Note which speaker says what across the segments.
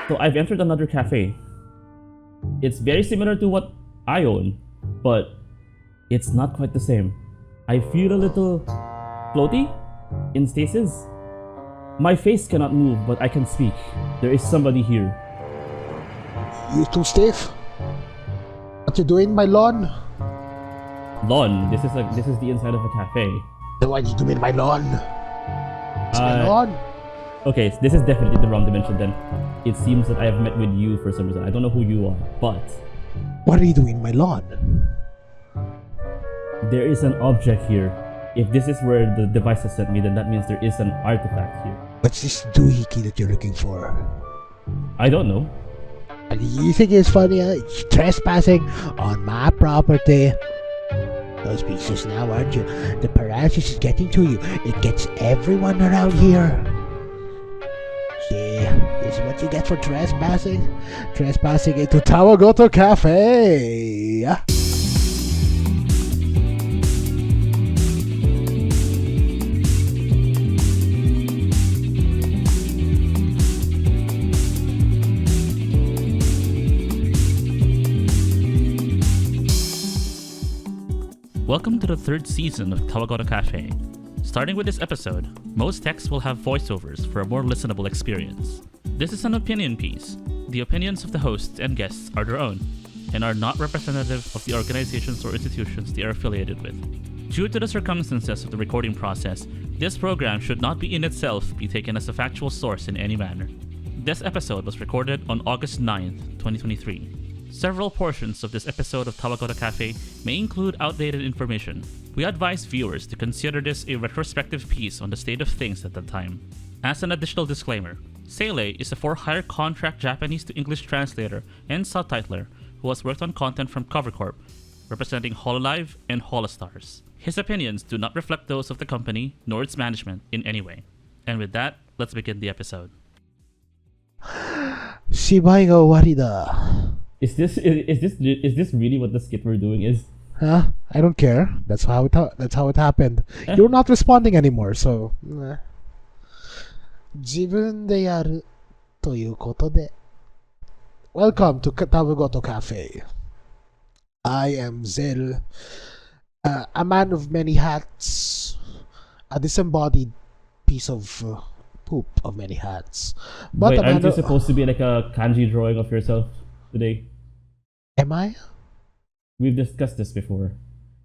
Speaker 1: So I've entered another cafe. It's very similar to what I own, but it's not quite the same. I feel a little floaty in stasis. My face cannot move, but I can speak. There is somebody here.
Speaker 2: You too, Steve? What you doing in my lawn?
Speaker 1: Lawn. This is the inside of a cafe.
Speaker 2: Then why did you do in my lawn? It's my lawn.
Speaker 1: Okay, so this is definitely the wrong dimension then. It seems that I have met with you for some reason. I don't know who you are, but
Speaker 2: What are you doing in my lawn?
Speaker 1: there is an object here. If this is where the device has sent me, then that means there is an artifact here.
Speaker 2: What's this doohickey that you're looking for?
Speaker 1: I don't know.
Speaker 2: And you think it's funny, huh? It's trespassing on my property. Those pieces now, aren't you? The paralysis is getting to you. It gets everyone around here. See, this is what you get for trespassing. Trespassing into Tawagoto Café.
Speaker 1: Welcome to the third season of Tawagoto Café. Starting with this episode, most texts will have voiceovers for a more listenable experience. This is an opinion piece. The opinions of the hosts and guests are their own, and are not representative of the organizations or institutions they are affiliated with. Due to the circumstances of the recording process, this program should not be in itself be taken as a factual source in any manner. This episode was recorded on August 9th, 2023. Several portions of this episode of Tawagoto Café may include outdated information. We advise viewers to consider this a retrospective piece on the state of things at the time. As an additional disclaimer, Seele is a for-hire contract Japanese to English translator and subtitler who has worked on content from Corp, representing Hololive and Holostars. His opinions do not reflect those of the company nor its management in any way. And with that, let's begin the episode.
Speaker 2: Shibai ga owari da.
Speaker 1: Is this really what the skit we're doing is?
Speaker 2: Huh? I don't care. That's how it happened. You're not responding anymore, so. 自分でやるということで. Welcome to Tawagoto Cafe. I am Zil, a man of many hats, a disembodied piece of poop of many hats. But
Speaker 1: Wait, aren't you supposed to be like a kanji drawing of yourself today?
Speaker 2: Am I?
Speaker 1: We've discussed this before.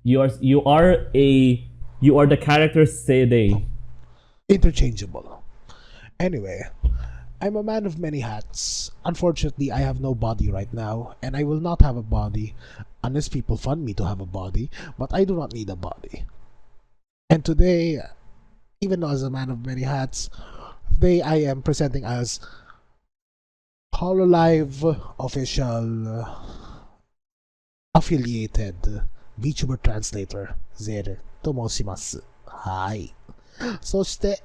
Speaker 1: You are the character Seide.
Speaker 2: Interchangeable. Anyway, I'm a man of many hats. Unfortunately, I have no body right now, and I will not have a body unless people fund me to have a body, but I do not need a body. And today, even though as a man of many hats, today I am presenting as Hololive official affiliated VTuber translator Zere Tomoshimasu. Hi. そして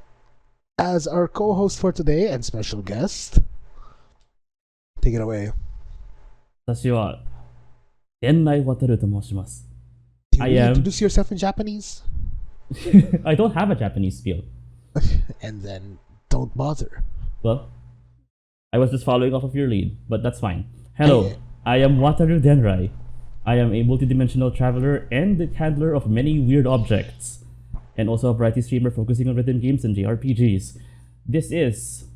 Speaker 2: as our co-host for today and special guest, take it away.
Speaker 1: 私はAkai Haato と申します。
Speaker 2: Do you
Speaker 1: I
Speaker 2: really
Speaker 1: am-
Speaker 2: introduce yourself in Japanese?
Speaker 1: I don't have a Japanese skill.
Speaker 2: And then don't bother.
Speaker 1: Well, I was just following off of your lead, but that's fine. Hello,
Speaker 2: Hey.
Speaker 1: I am Wataru Denrai. I am a multidimensional traveler and the handler of many weird objects, and also a variety streamer focusing on rhythm games and JRPGs. This is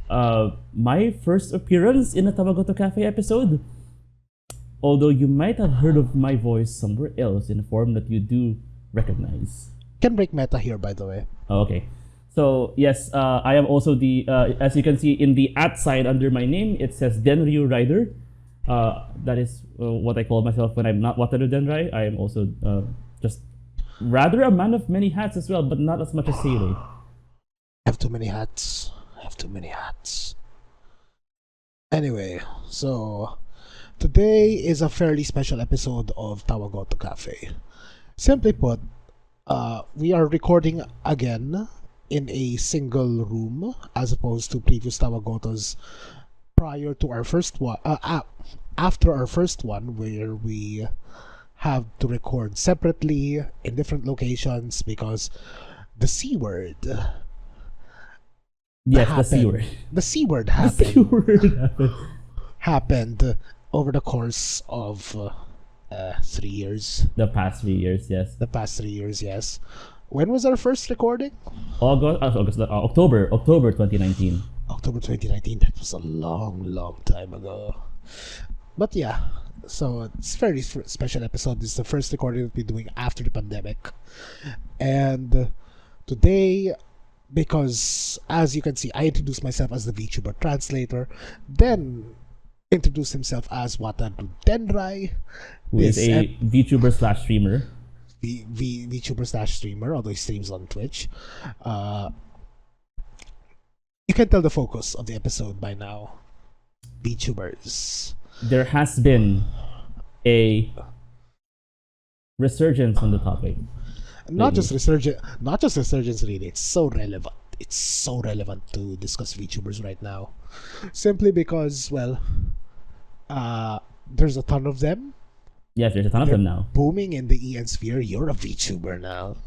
Speaker 1: my first appearance in a Tawagoto Cafe episode. Although you might have heard of my voice somewhere else in a form that you do recognize.
Speaker 2: Can break meta here, by the way.
Speaker 1: Oh, okay. So yes, I am also the as you can see in the @ sign under my name, it says Denryu Rider. That is what I call myself when I'm not Wataru Denrai. I am also just rather a man of many hats as well, but not as much as Seile.
Speaker 2: I have too many hats. Anyway, so today is a fairly special episode of Tawagoto Cafe. Simply put, we are recording again in a single room as opposed to previous Tawagotos prior to our first one, after our first one, where we have to record separately in different locations because the C word
Speaker 3: Yes, the C word.
Speaker 2: The C word
Speaker 3: The C
Speaker 2: happened.
Speaker 3: word happened.
Speaker 2: Happened over the course of 3 years.
Speaker 3: The past 3 years, yes.
Speaker 2: The past 3 years, yes. When was our first recording?
Speaker 3: October 2019.
Speaker 2: October 2019. That was a long time ago. But yeah, so it's a very special episode. This is the first recording that we're doing after the pandemic. And today, because as you can see, I introduced myself as the VTuber translator, then introduced himself as Wataru Denrai,
Speaker 3: Who is a VTuber / streamer.
Speaker 2: VTuber / streamer, although he streams on Twitch. You can tell the focus of the episode by now. VTubers.
Speaker 3: There has been a resurgence on the topic.
Speaker 2: Not just resurgence really. It's so relevant. It's so relevant to discuss VTubers right now. Simply because, well, there's a ton of them.
Speaker 3: Yes, there's a ton of them now.
Speaker 2: Booming in the EN sphere. You're a VTuber now.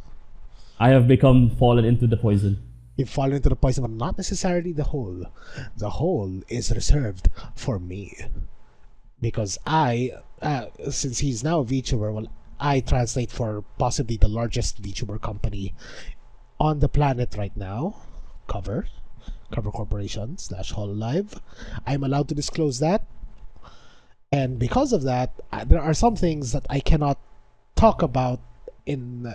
Speaker 3: I have fallen into the poison.
Speaker 2: You've fallen into the poison, but not necessarily the whole. The whole is reserved for me. Because since he's now a VTuber, well, I translate for possibly the largest VTuber company on the planet right now. Cover Corporation / Hololive. I'm allowed to disclose that. And because of that, there are some things that I cannot talk about in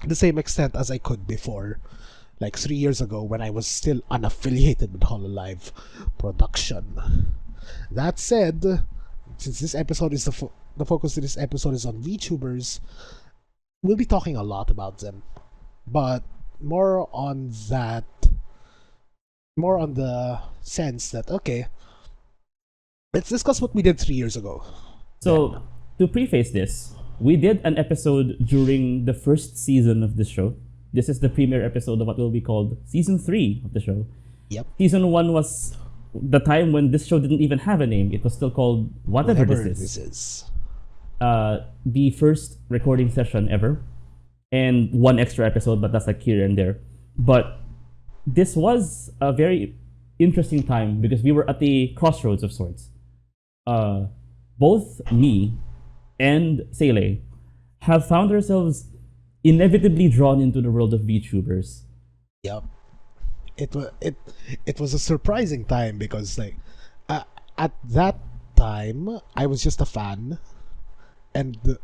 Speaker 2: the same extent as I could before. Like 3 years ago when I was still unaffiliated with Hololive production. That said, since this episode is the focus of this episode is on VTubers, we'll be talking a lot about them. But more on the sense that, okay, let's discuss what we did 3 years ago.
Speaker 3: So, to preface this, we did an episode during the first season of this show. This is the premiere episode of what will be called Season 3 of the show.
Speaker 2: Yep.
Speaker 3: Season 1 was the time when this show didn't even have a name. It was still called Whatever This Is. The first recording session ever. And one extra episode, but that's like here and there. But this was a very interesting time because we were at the crossroads of sorts. Both me and Seele have found ourselves inevitably drawn into the world of VTubers.
Speaker 2: Yep. It was a surprising time because like at that time I was just a fan, and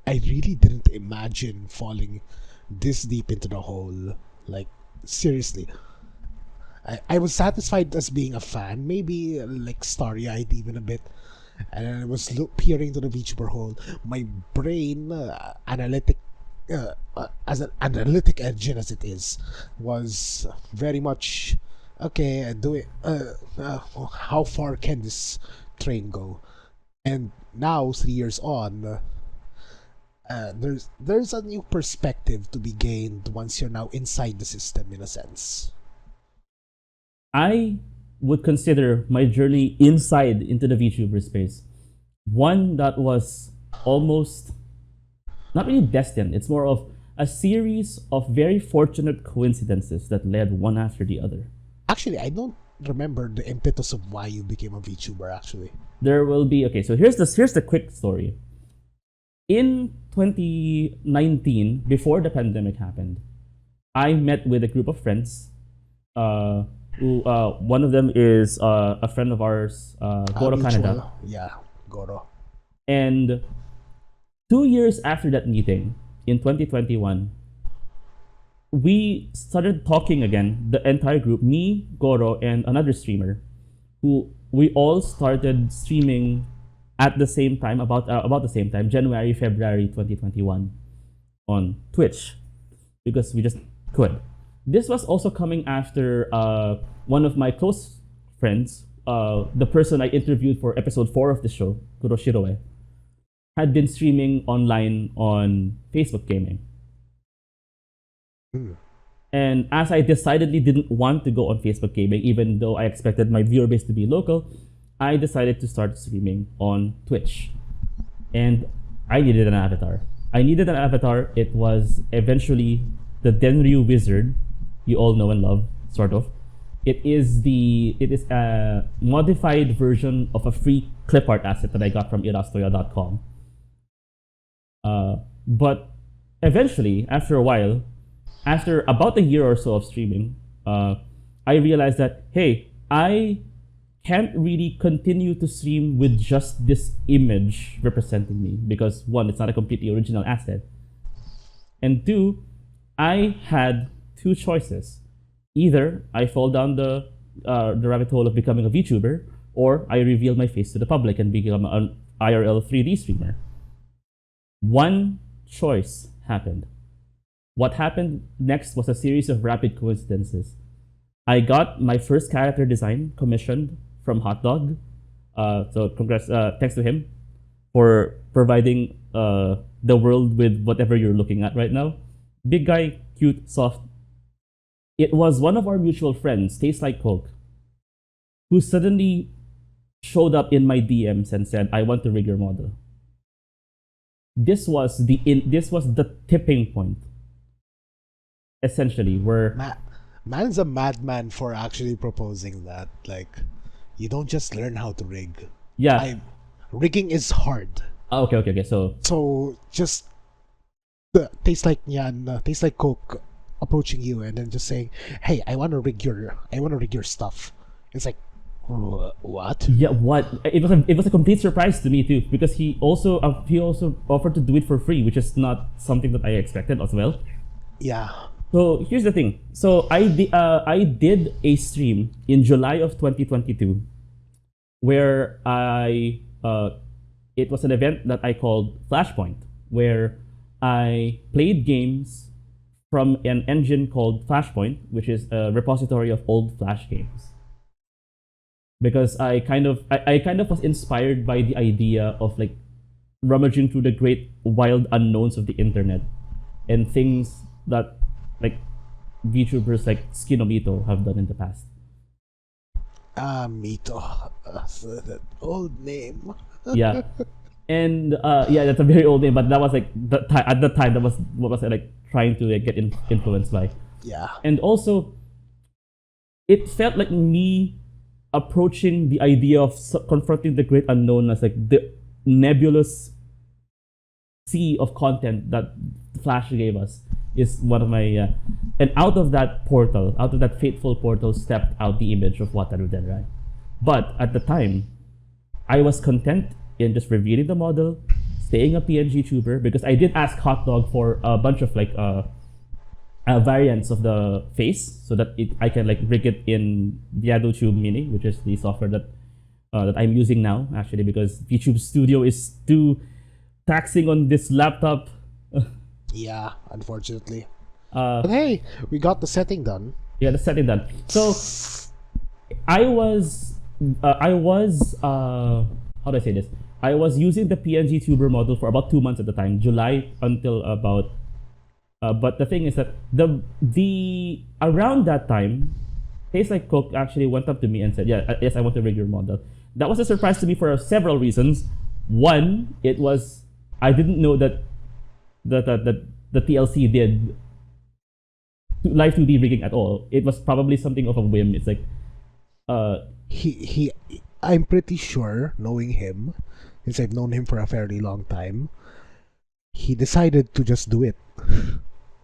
Speaker 2: I really didn't imagine falling this deep into the hole. Like seriously, I was satisfied as being a fan, maybe like starry-eyed even a bit, and I was peering into the VTuber hole. My brain, as an analytic engine as it is, was very much okay. How far can this train go? And now 3 years on, there's a new perspective to be gained once you're now inside the system, in a sense.
Speaker 3: I would consider my journey inside into the VTuber space one that was almost not really destined. It's more of a series of very fortunate coincidences that led one after the other.
Speaker 2: Actually, I don't remember the impetus of why you became a VTuber, actually.
Speaker 3: There will be... Okay, so here's the quick story. In 2019, before the pandemic happened, I met with a group of friends. One of them is a friend of ours, Goro Canada.
Speaker 2: Yeah, Goro.
Speaker 3: And 2 years after that meeting, in 2021, we started talking again, the entire group, me, Goro, and another streamer, who we all started streaming at the same time, about the same time, January, February 2021, on Twitch, because we just could. This was also coming after one of my close friends, the person I interviewed for episode 4 of the show, Kuroshiroe, had been streaming online on Facebook Gaming. And as I decidedly didn't want to go on Facebook Gaming, even though I expected my viewer base to be local, I decided to start streaming on Twitch. And I needed an avatar. It was eventually the Denryu wizard you all know and love, sort of. It is a modified version of a free clip art asset that I got from irastoya.com. But eventually, after a while, after about a year or so of streaming, I realized that, hey, I can't really continue to stream with just this image representing me because one, it's not a completely original asset. And two, I had two choices. Either I fall down the rabbit hole of becoming a VTuber, or I reveal my face to the public and become an IRL 3D streamer. One choice happened. What happened next was a series of rapid coincidences. I got my first character design commissioned from Hot Dog. So congrats, thanks to him for providing the world with whatever you're looking at right now. Big guy, cute, soft. It was one of our mutual friends, Tastes Like Coke, who suddenly showed up in my DMs and said, "I want to rig your model." This was the tipping point, essentially, where
Speaker 2: Man's a madman for actually proposing that. Like, you don't just learn how to rig.
Speaker 3: yeah.
Speaker 2: Rigging is hard.
Speaker 3: Okay.
Speaker 2: So just tastes like Coke approaching you and then just saying, "Hey, I want to rig your stuff." It's like, what?
Speaker 3: Yeah, what? It was a complete surprise to me too, because he also offered to do it for free, which is not something that I expected as well.
Speaker 2: Yeah.
Speaker 3: So here's the thing. So I did a stream in July of 2022, where it was an event that I called Flashpoint, where I played games from an engine called Flashpoint, which is a repository of old Flash games. Because I kind of was inspired by the idea of like rummaging through the great wild unknowns of the internet and things that like VTubers like Skinomito have done in the past.
Speaker 2: Mito. That old name.
Speaker 3: Yeah. And yeah, that's a very old name, but that was like at the time that was what was I like trying to like, get influenced by.
Speaker 2: Yeah.
Speaker 3: And also, it felt like me approaching the idea of confronting the great unknown as like the nebulous sea of content that Flash gave us is one of my and out of that fateful portal stepped out the image of Wataru Denrai. But at the time, I was content in just revealing the model, staying a PNG tuber, because I did ask Hot Dog for a bunch of like variants of the face so that I can like rig it in VTuber Tube Mini, which is the software that I'm using now actually, because VTube Studio is too taxing on this laptop.
Speaker 2: Yeah, unfortunately. But hey, we got the setting done.
Speaker 3: Yeah, the setting done. So I was how do I say this? I was using the PNG tuber model for about 2 months at the time, July until about. But the thing is that the around that time, Tastes Like Coke actually went up to me and said, "Yeah, yes, I want to rig your model." That was a surprise to me for several reasons. One, it was I didn't know that the TLC did live 2D rigging at all. It was probably something of a whim. It's like,
Speaker 2: He I'm pretty sure, knowing him, since I've known him for a fairly long time, he decided to just do it.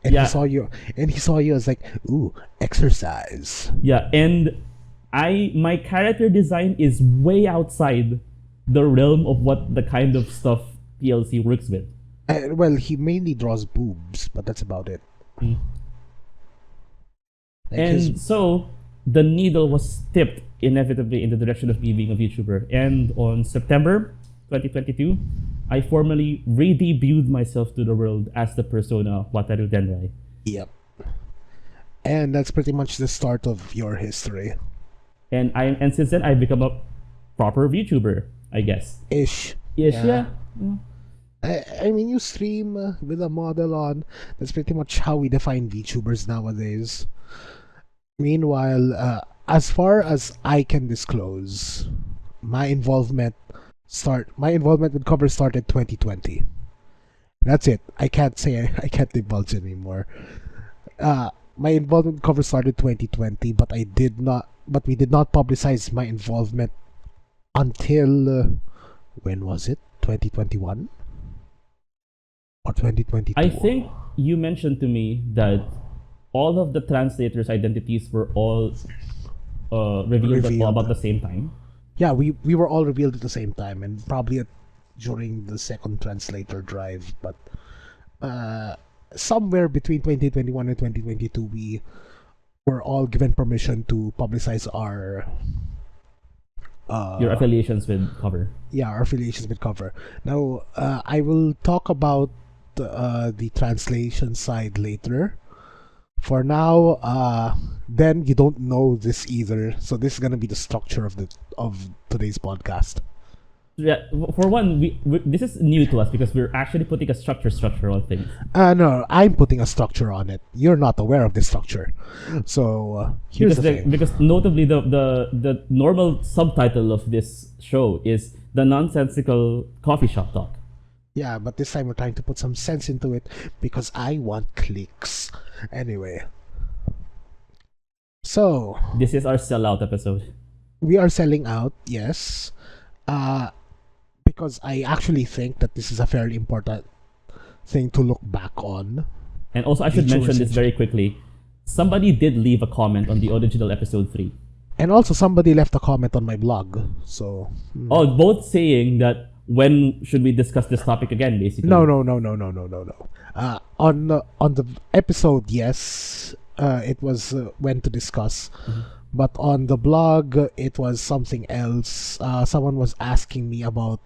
Speaker 2: And
Speaker 3: Yeah.
Speaker 2: he saw you as like, ooh, exercise.
Speaker 3: yeah, and my character design is way outside the realm of what the kind of stuff TLC works with.
Speaker 2: Well, he mainly draws boobs, but that's about it.
Speaker 3: Mm.
Speaker 2: Like
Speaker 3: And so the needle was tipped inevitably in the direction of me being a VTuber. And on September 2022, I formally re-debuted myself to the world as the persona Wataru Denrai.
Speaker 2: Yep. And that's pretty much the start of your history.
Speaker 3: And since then I've become a proper VTuber, I guess.
Speaker 2: Ish.
Speaker 3: Yeah.
Speaker 2: I mean, you stream with a model on. That's pretty much how we define VTubers nowadays. Meanwhile, as far as I can disclose, my involvement with cover started 2020. That's it. I can't divulge anymore. my involvement with cover started 2020, but we did not publicize my involvement until when was it? 2021 or 2022?
Speaker 3: I think you mentioned to me that all of the translators' identities were all revealed at about the same time.
Speaker 2: Yeah, we were all revealed at the same time, and probably during the second translator drive, but somewhere between 2021 and 2022, we were all given permission to publicize our
Speaker 3: your affiliations with cover.
Speaker 2: Yeah, our affiliations with cover. Now, I will talk about the translation side later. For now, then you don't know this either, so this is gonna be the structure of today's podcast.
Speaker 3: Yeah, for one, we this is new to us because we're actually putting a structure on things.
Speaker 2: No, I'm putting a structure on it. You're not aware of this structure, so here's the thing.
Speaker 3: Because notably, the normal subtitle of this show is the nonsensical coffee shop talk.
Speaker 2: Yeah, but this time we're trying to put some sense into it because I want clicks. Anyway, so
Speaker 3: this is our sellout episode.
Speaker 2: We are selling out, yes. Because I actually think that this is a fairly important thing to look back on.
Speaker 3: And also, I should mention this very quickly. Somebody did leave a comment on the original episode 3.
Speaker 2: And also, somebody left a comment on my blog. So,
Speaker 3: both saying that when should we discuss this topic again, basically.
Speaker 2: No. On the episode, yes, it was when to discuss. Mm-hmm. But on the blog, it was something else. Someone was asking me about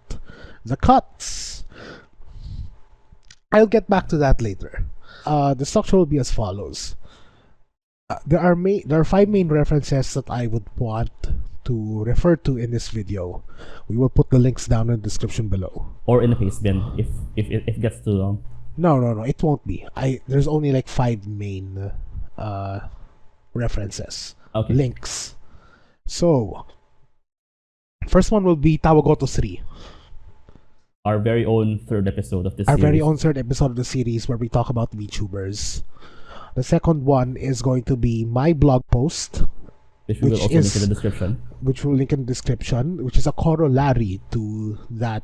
Speaker 2: the cuts. I'll get back to that later. The structure will be as follows. There are 5 main references that I would want to refer to in this video. We will put the links down in the description below.
Speaker 3: Or in a paste bin if it gets too long.
Speaker 2: No, it won't be. There's only like 5 main references.
Speaker 3: Okay.
Speaker 2: Links. So, first one will be Tawagoto 3.
Speaker 3: Our very own third episode of this
Speaker 2: Our
Speaker 3: series.
Speaker 2: very own third episode of the series where we talk about VTubers. The second one is going to be my blog post,
Speaker 3: which we will also link in the description.
Speaker 2: Which we'll link in the description, which is a corollary to that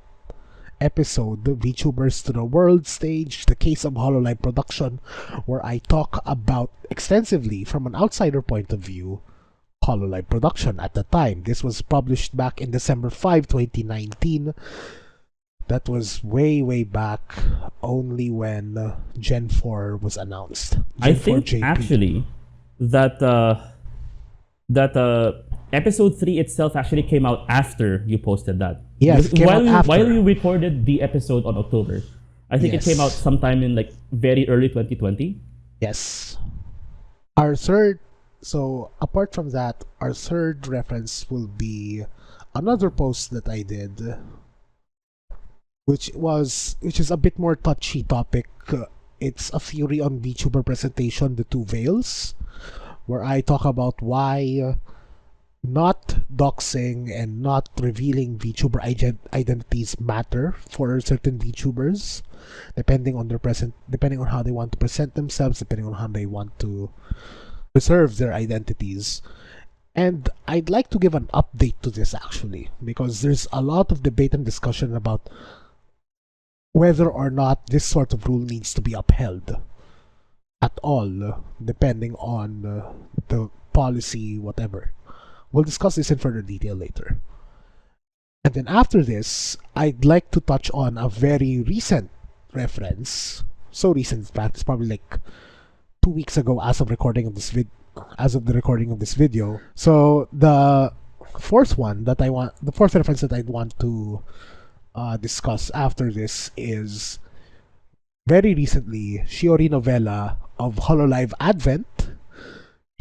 Speaker 2: episode, the VTubers to the World Stage, the case of Hololive production, where I talk about extensively from an outsider point of view Hololive production at the time. This was published back in December 5, 2019. That was way back, only when Gen 4 was announced.
Speaker 3: I think actually that episode 3 itself actually came out after you posted that.
Speaker 2: Yes, it came out after.
Speaker 3: While you recorded the episode on October. I think it came out sometime in like very early 2020.
Speaker 2: Yes. So apart from that, our third reference will be another post that I did, which is a bit more touchy topic. It's a theory on VTuber presentation, the 2 veils, where I talk about why not doxing and not revealing VTuber identities matter for certain VTubers, depending on how they want to present themselves, depending on how they want to preserve their identities. And I'd like to give an update to this actually, because there's a lot of debate and discussion about whether or not this sort of rule needs to be upheld at all, depending on the policy, whatever. We'll discuss this in further detail later. And then after this, I'd like to touch on a very recent reference. So recent, in fact, it's probably like 2 weeks ago as of the recording of this video. So the fourth reference that I'd want to discuss after this is very recently Shiori novella of Hololive Advent.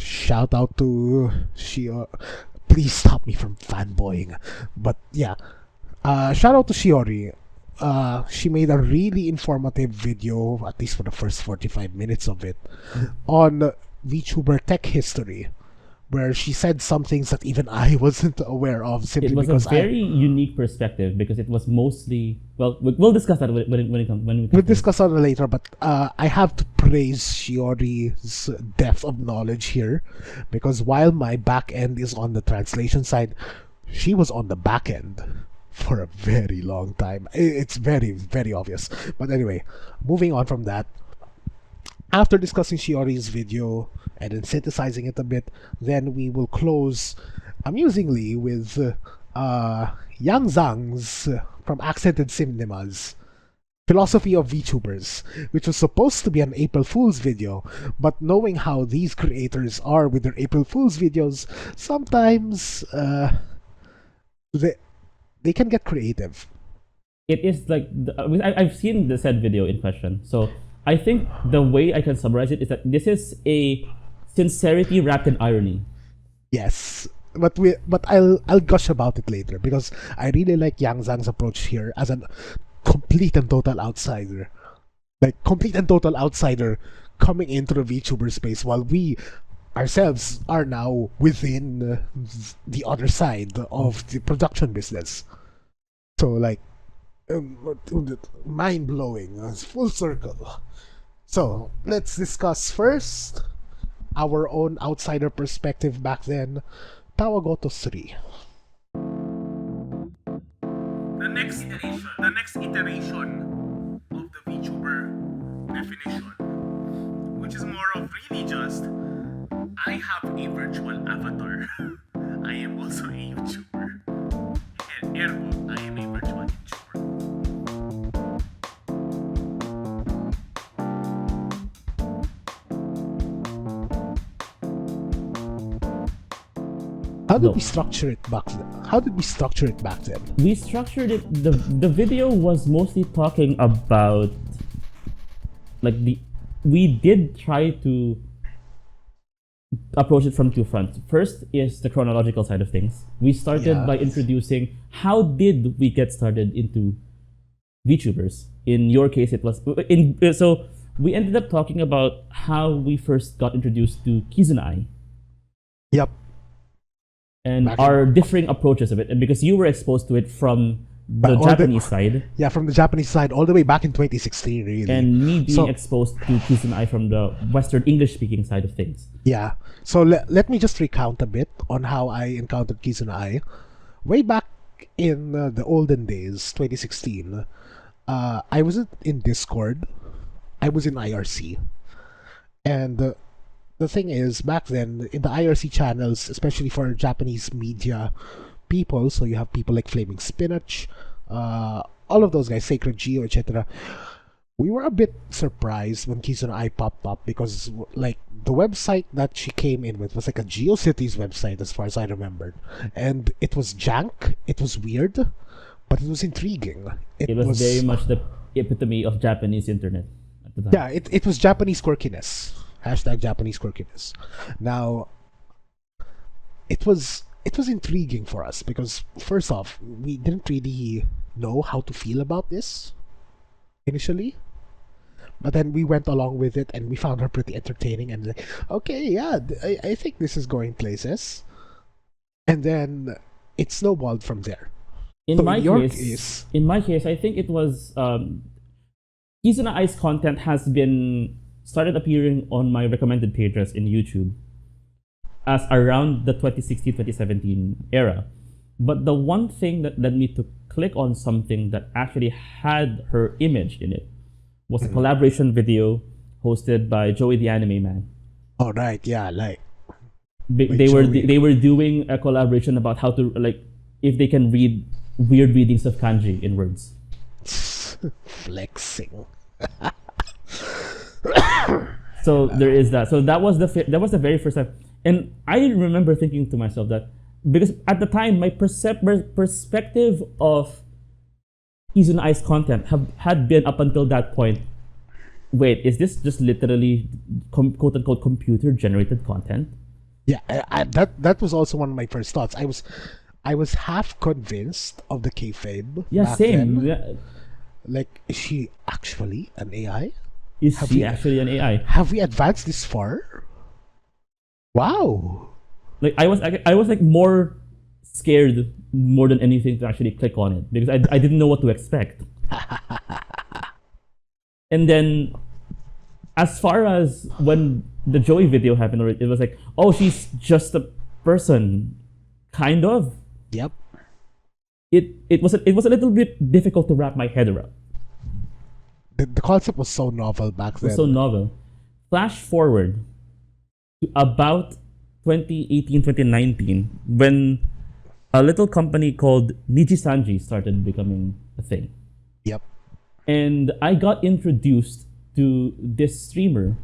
Speaker 2: Shout out to Shiori. Please stop me from fanboying. But yeah, shout out to Shiori. She made a really informative video, at least for the first 45 minutes of it, on VTuber tech history, where she said some things that even I wasn't aware of. Simply
Speaker 3: it was
Speaker 2: because
Speaker 3: a very unique perspective because it was mostly we'll discuss that when we
Speaker 2: We'll discuss that later, but I have to praise Shiori's depth of knowledge here, because while my back end is on the translation side, she was on the back end for a very long time. It's very, very obvious. But anyway, moving on from that, after discussing Shiori's video and then synthesizing it a bit, then we will close amusingly with Yang Zhang's from Accented Cinemas Philosophy of VTubers, which was supposed to be an April Fool's video, but knowing how these creators are with their April Fool's videos, sometimes they can get creative.
Speaker 3: It is like I've seen the said video in question, so I think the way I can summarize it is that this is a sincerity wrapped in irony.
Speaker 2: Yes, but I'll gush about it later, because I really like Yang Zhang's approach here as a complete and total outsider. Like, complete and total outsider coming into the VTuber space while we ourselves are now within the other side of the production business. So, like, mind-blowing, full circle. So, let's discuss first our own outsider perspective back then, Tawagoto 3.
Speaker 4: The next iteration of the VTuber definition, which is more of really just, I have a virtual avatar. I am also a YouTuber. And ergo, I am a virtual YouTuber.
Speaker 2: How did we structure it back then?
Speaker 3: We structured it. The video was mostly talking about we did try to approach it from two fronts. First is the chronological side of things. We started by introducing how did we get started into VTubers. In your case, it was so we ended up talking about how we first got introduced to Kizuna.
Speaker 2: Yep.
Speaker 3: And our differing approaches of it, and because you were exposed to it from the Japanese side.
Speaker 2: Yeah, from the Japanese side, all the way back in 2016, really.
Speaker 3: And me being exposed to Kizuna from the Western English-speaking side of things.
Speaker 2: Yeah. So let me just recount a bit on how I encountered Kizuna. Way back in the olden days, 2016, I wasn't in Discord. I was in IRC. And the thing is, back then, in the IRC channels, especially for Japanese media people, so you have people like Flaming Spinach, all of those guys, Sacred Geo, etc., we were a bit surprised when Kizuna popped up, because, like, the website that she came in with was like a GeoCities website, as far as I remembered. And it was jank, it was weird, but it was intriguing.
Speaker 3: It was very much the epitome of Japanese internet at the time.
Speaker 2: Yeah, it was Japanese quirkiness. Hashtag Japanese quirkiness. Now, it was intriguing for us because, first off, we didn't really know how to feel about this initially, but then we went along with it and we found her pretty entertaining and like, okay, yeah, I think this is going places, and then it snowballed from there.
Speaker 3: In my case, I think it was Kizuna content has been started appearing on my recommended pages in YouTube as around the 2016-2017 era. But the one thing that led me to click on something that actually had her image in it was a collaboration video hosted by Joey the Anime Man.
Speaker 2: Oh right, yeah, like
Speaker 3: they were doing a collaboration about how to, like, if they can read weird readings of kanji in words.
Speaker 2: Flexing.
Speaker 3: So there is that. So that was the very first time, and I remember thinking to myself that, because at the time my perspective of Kizuna content had been up until that point, wait, is this just literally quote unquote computer generated content?
Speaker 2: Yeah, that was also one of my first thoughts. I was half convinced of the kayfabe.
Speaker 3: Yeah, same.
Speaker 2: Yeah. Like, is she actually an AI?
Speaker 3: Is she actually an AI?
Speaker 2: Have we advanced this far? Wow.
Speaker 3: Like, I was like more scared more than anything to actually click on it, because I didn't know what to expect. And then as far as when the Joey video happened, it was like, oh, she's just a person, kind of.
Speaker 2: Yep.
Speaker 3: It was a little bit difficult to wrap my head around.
Speaker 2: The concept was so novel back
Speaker 3: It
Speaker 2: then.
Speaker 3: was so novel. Flash forward to about 2018, 2019, when a little company called Nijisanji started becoming a thing.
Speaker 2: Yep.
Speaker 3: And I got introduced to this streamer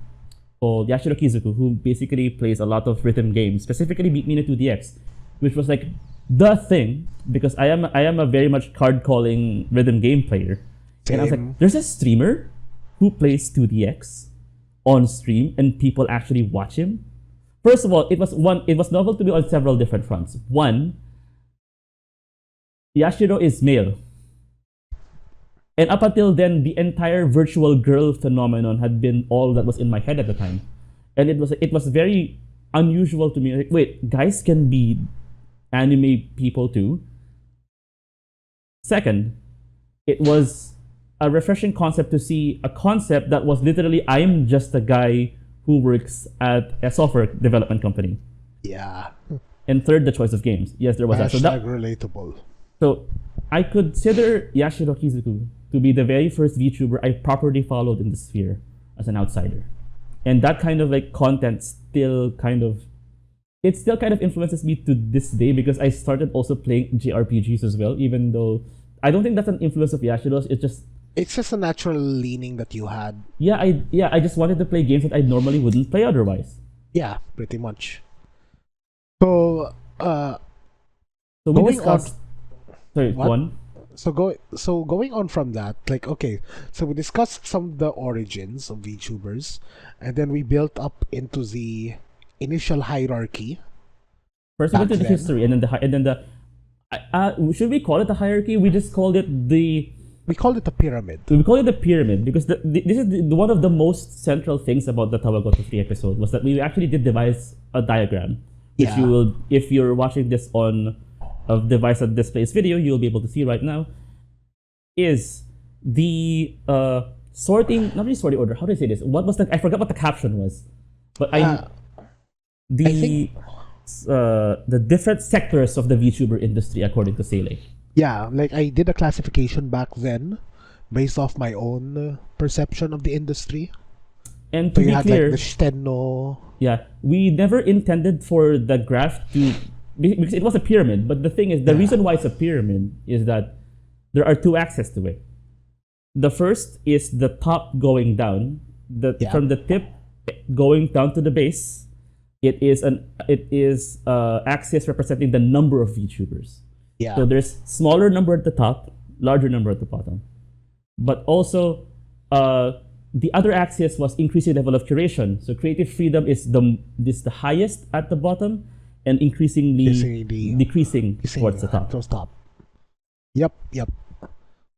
Speaker 3: called Yashiro Kizuku, who basically plays a lot of rhythm games, specifically Beat Me in 2DX, which was like the thing, because I am a very much card calling rhythm game player. And I was
Speaker 2: Same.
Speaker 3: like, there's a streamer who plays 2DX on stream and people actually watch him. First of all, it was novel to me on several different fronts. One, Yashiro is male. And up until then, the entire virtual girl phenomenon had been all that was in my head at the time. And it was very unusual to me. Like, wait, guys can be anime people too? Second, it was a refreshing concept to see a concept that was literally, I'm just a guy who works at a software development company.
Speaker 2: Yeah.
Speaker 3: And third, the choice of games. Yes, there was that.
Speaker 2: Hashtag relatable.
Speaker 3: So I consider Yashiro Kizuku to be the very first VTuber I properly followed in the sphere as an outsider. And that kind of like content still kind of influences me to this day, because I started also playing JRPGs as well, even though I don't think that's an influence of Yashiro's.
Speaker 2: It's just a natural leaning that you had.
Speaker 3: I just wanted to play games that I normally wouldn't play otherwise.
Speaker 2: Yeah, pretty much. So
Speaker 3: So we
Speaker 2: Going
Speaker 3: discussed. Sorry,
Speaker 2: What?
Speaker 3: one.
Speaker 2: So going on from that, like, okay, so we discussed some of the origins of VTubers, and then we built up into the initial hierarchy.
Speaker 3: First, we
Speaker 2: Back
Speaker 3: went to the
Speaker 2: then.
Speaker 3: history, and then the. Should we call it the hierarchy? We just called it the.
Speaker 2: We called it a pyramid.
Speaker 3: We call it the pyramid because this is one of the most central things about the Tawagoto 3 episode was that we actually did devise a diagram, which
Speaker 2: Yeah.
Speaker 3: you will, if you're watching this on a device that displays video, you'll be able to see right now. Is the sorting, not really sorting order. How do I say this? What was I forgot what the caption was, but
Speaker 2: think-
Speaker 3: the different sectors of the VTuber industry according to Seele.
Speaker 2: Yeah, like I did a classification back then based off my own perception of the industry.
Speaker 3: And
Speaker 2: So
Speaker 3: to
Speaker 2: you
Speaker 3: be
Speaker 2: had
Speaker 3: clear,
Speaker 2: like the Steno.
Speaker 3: yeah, we never intended for the graph to, because it was a pyramid. But the thing is, the
Speaker 2: Yeah.
Speaker 3: reason why it's a pyramid is that there are two axes to it. The first is the top going down,
Speaker 2: Yeah.
Speaker 3: from the tip going down to the base. It is axis representing the number of VTubers.
Speaker 2: Yeah.
Speaker 3: So there's smaller number at the top, larger number at the bottom. But also, the other axis was increasing level of curation. So creative freedom is the highest at the bottom, and increasingly decreasing towards the top.
Speaker 2: Towards top. Yep.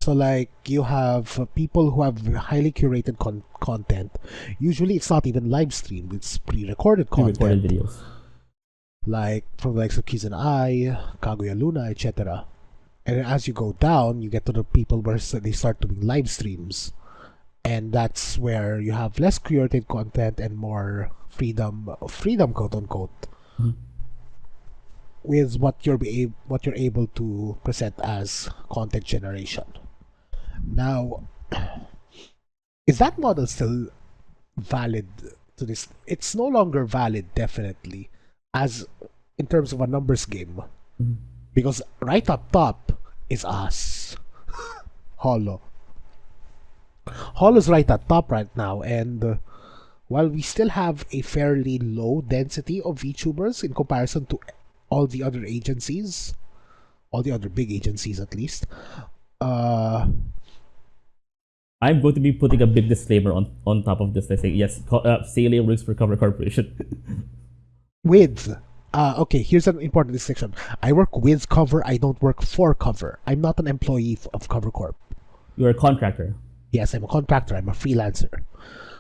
Speaker 2: So like you have people who have highly curated content. Usually it's not even live streamed, it's pre-recorded content.
Speaker 3: Pre-recorded videos.
Speaker 2: Like from the likes of Kizuna, Kaguya Luna, etc. And then as you go down, you get to the people where they start doing live streams. And that's where you have less curated content and more freedom quote unquote, with what you're able to present as content generation. Now, is that model still valid to this? It's no longer valid, definitely, as in terms of a numbers game, because right up top is us, Holo. Holo's right at top right now, and while we still have a fairly low density of VTubers in comparison to all the other agencies, all the other big agencies at least,
Speaker 3: I'm going to be putting a big disclaimer on top of this. I say yes, Seele works for Cover Corporation.
Speaker 2: Okay, here's an important distinction. I work with Cover, I don't work for Cover. I'm not an employee of Cover Corp.
Speaker 3: You're a contractor.
Speaker 2: Yes, I'm a contractor, I'm a freelancer.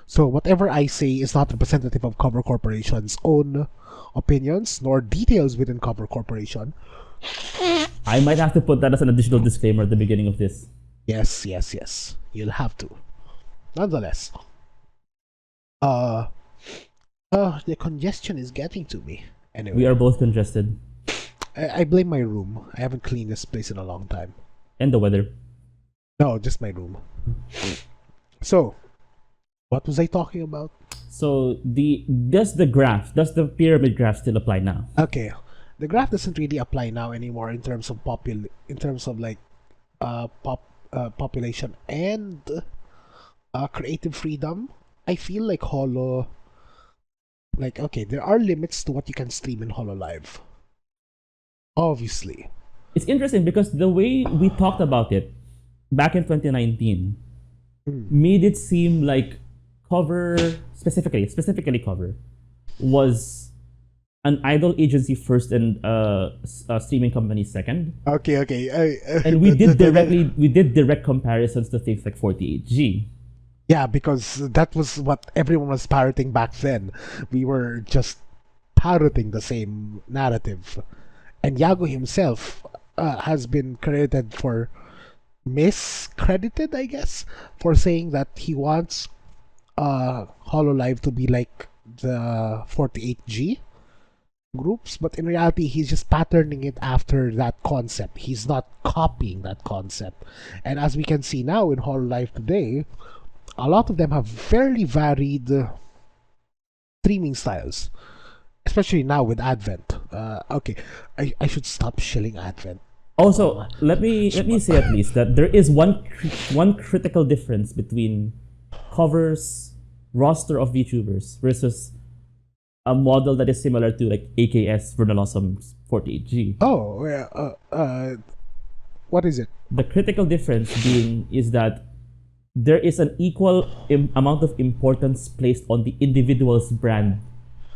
Speaker 2: So whatever I say is not representative of Cover Corporation's own opinions, nor details within Cover Corporation.
Speaker 3: I might have to put that as an additional disclaimer at the beginning of this.
Speaker 2: Yes. You'll have to. Nonetheless. Uh, the congestion is getting to me. Anyway,
Speaker 3: We are both congested.
Speaker 2: I blame my room. I haven't cleaned this place in a long time.
Speaker 3: And the weather.
Speaker 2: No, just my room. So, what was I talking about?
Speaker 3: So does the pyramid graph still apply now?
Speaker 2: Okay, the graph doesn't really apply now anymore in terms of like population and creative freedom. I feel like Holo, like, okay, there are limits to what you can stream in Hololive. Obviously.
Speaker 3: It's interesting because the way we talked about it back in 2019 made it seem like Cover, specifically Cover, was an idol agency first and a streaming company second.
Speaker 2: Okay.
Speaker 3: And we did direct comparisons to things like 48G.
Speaker 2: Yeah, because that was what everyone was parroting back then. We were just parroting the same narrative. And YAGOO himself has been miscredited, I guess, for saying that he wants Hololive to be like the 48G groups, but in reality, he's just patterning it after that concept. He's not copying that concept. And as we can see now in Hololive today, a lot of them have fairly varied streaming styles, especially now with Advent. Okay, I should stop shilling Advent.
Speaker 3: Also, let me say at least that there is one critical difference between Cover's roster of VTubers versus a model that is similar to like AKS Vernalosom's 48G.
Speaker 2: Oh, what is it?
Speaker 3: The critical difference being is that there is an equal amount of importance placed on the individual's brand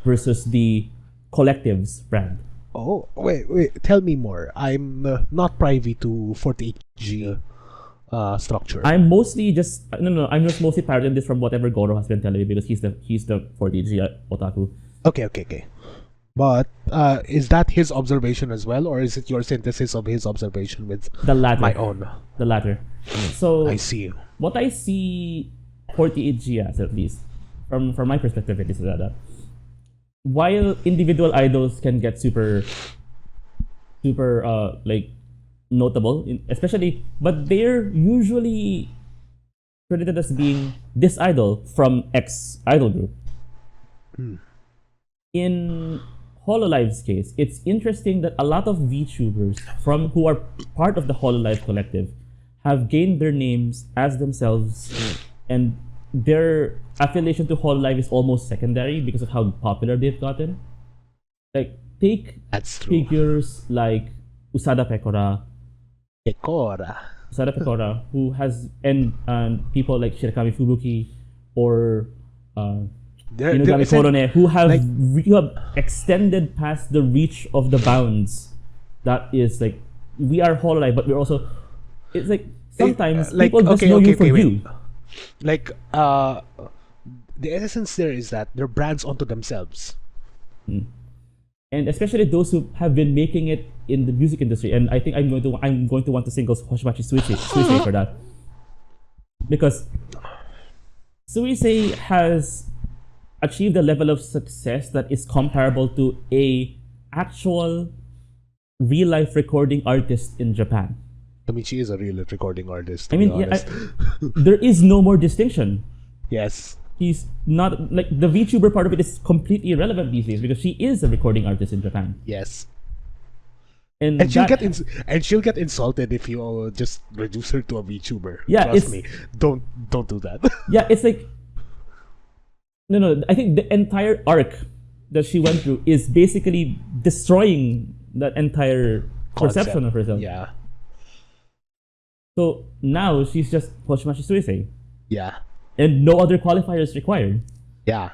Speaker 3: versus the collective's brand.
Speaker 2: Oh, wait, tell me more. I'm not privy to 48G structure.
Speaker 3: I'm mostly just I'm just mostly parroting this from whatever Goro has been telling me because he's the 48G otaku.
Speaker 2: Okay. But is that his observation as well, or is it your synthesis of his observation with
Speaker 3: The latter.
Speaker 2: my own?
Speaker 3: The latter. So
Speaker 2: I see.
Speaker 3: what I see 48G as, at least from my perspective, it is that while individual idols can get super like notable, especially, but they're usually credited as being this idol from X idol group. In Hololive's case, it's interesting that a lot of VTubers who are part of the Hololive collective have gained their names as themselves, and their affiliation to Hololive is almost secondary because of how popular they've gotten. Like, take
Speaker 2: That's true.
Speaker 3: figures like Usada Pekora,
Speaker 2: Dekora.
Speaker 3: who has and people like Shirakami Fubuki or Inugami Korone, who have extended past the reach of the bounds. That is like, we are Hololive, but we're also. It's like sometimes people just know you for you.
Speaker 2: Like, the essence there is that they're brands unto themselves.
Speaker 3: And especially those who have been making it in the music industry. And I think I'm going to want to single Hoshimachi Suisei for that, because Suisei has achieved a level of success that is comparable to a actual real life recording artist in Japan.
Speaker 2: I mean, she is a real recording artist.
Speaker 3: I mean, there is no more distinction.
Speaker 2: Yes.
Speaker 3: He's not like the VTuber part of it is completely irrelevant these days because she is a recording artist in Japan.
Speaker 2: Yes.
Speaker 3: And
Speaker 2: she'll get insulted if you just reduce her to a VTuber.
Speaker 3: Yeah,
Speaker 2: Trust me. Don't do that.
Speaker 3: Yeah, it's like no. I think the entire arc that she went through is basically destroying that entire perception of herself.
Speaker 2: Yeah.
Speaker 3: So now she's just Hoshimachi Suisei.
Speaker 2: Yeah.
Speaker 3: And no other qualifiers required.
Speaker 2: Yeah.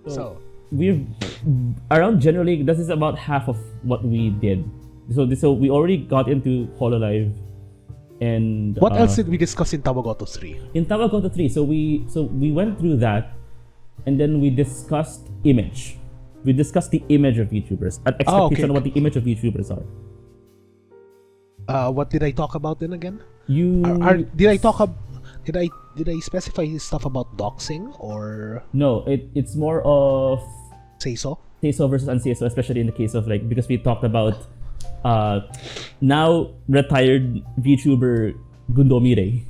Speaker 2: So
Speaker 3: we've around generally this is about half of what we did. So we already got into Hololive And
Speaker 2: What else did we discuss in Tawagoto 3?
Speaker 3: in Tawagoto 3, so we went through that, and then we discussed image. We discussed the image of VTubers, an expectation of what the image of VTubers are.
Speaker 2: What did I talk about then again?
Speaker 3: You
Speaker 2: Did I talk did I specify stuff about doxing or
Speaker 3: No, it's more of
Speaker 2: Seiso?
Speaker 3: Seiso versus unseiso, especially in the case of like, because we talked about now retired VTuber Gundomire.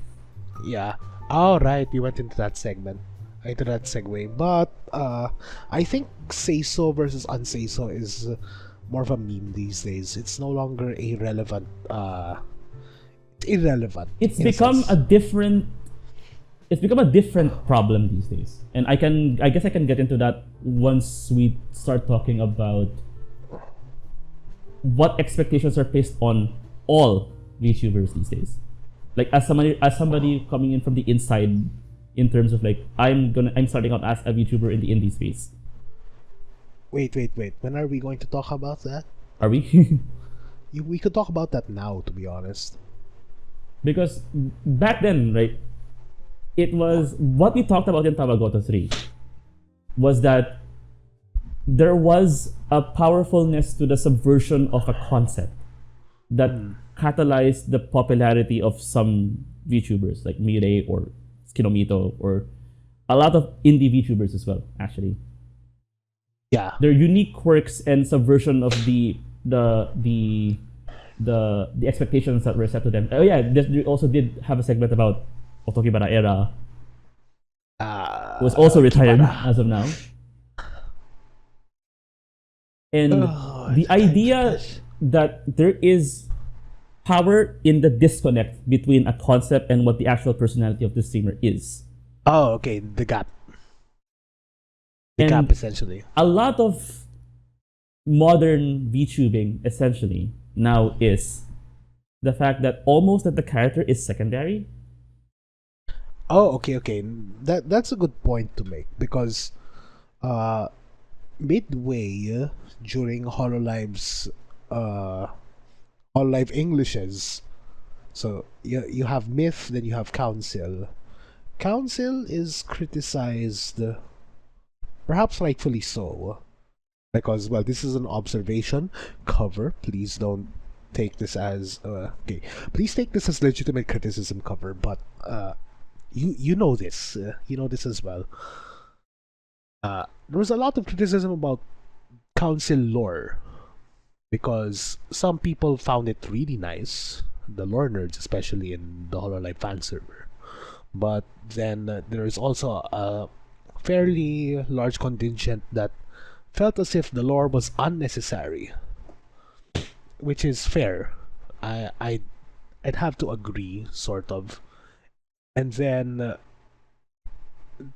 Speaker 2: Yeah. All right, we went into that segment, into that segue. But I think Seiso versus unseiso is more of a meme these days. It's no longer a relevant. It's irrelevant.
Speaker 3: It's become a different. It's become a different problem these days, and I guess I can get into that once we start talking about what expectations are placed on all VTubers these days. Like as somebody coming in from the inside, in terms of like I'm starting out as a VTuber in the indie space.
Speaker 2: Wait. When are we going to talk about that?
Speaker 3: Are we?
Speaker 2: We could talk about that now, to be honest.
Speaker 3: Because back then, right, it was what we talked about in Tawagoto 3 was that there was a powerfulness to the subversion of a concept that catalyzed the popularity of some VTubers like Mirai or Skinomito or a lot of indie VTubers as well, actually.
Speaker 2: Yeah.
Speaker 3: Their unique quirks and subversion of the expectations that were set to them. Oh yeah, we also did have a segment about Otokibara era. Who was also retired as of now. And the idea that there is power in the disconnect between a concept and what the actual personality of the streamer is.
Speaker 2: Oh, okay. The gap. The gap, essentially.
Speaker 3: A lot of modern VTubing, essentially, now is the fact that almost that the character is secondary.
Speaker 2: Oh, okay. That's a good point to make because midway during Hololive's Hololive Englishes, so you have Myth, then you have Council. Council is criticized, perhaps rightfully so, because, well, this is an observation cover. Please don't take this as okay. Please take this as legitimate criticism cover, but you know this. You know this as well. There was a lot of criticism about Council lore because some people found it really nice, the lore nerds especially in the Hololive fan server. But then there is also a fairly large contingent that felt as if the lore was unnecessary, which is fair. I'd have to agree, sort of. And then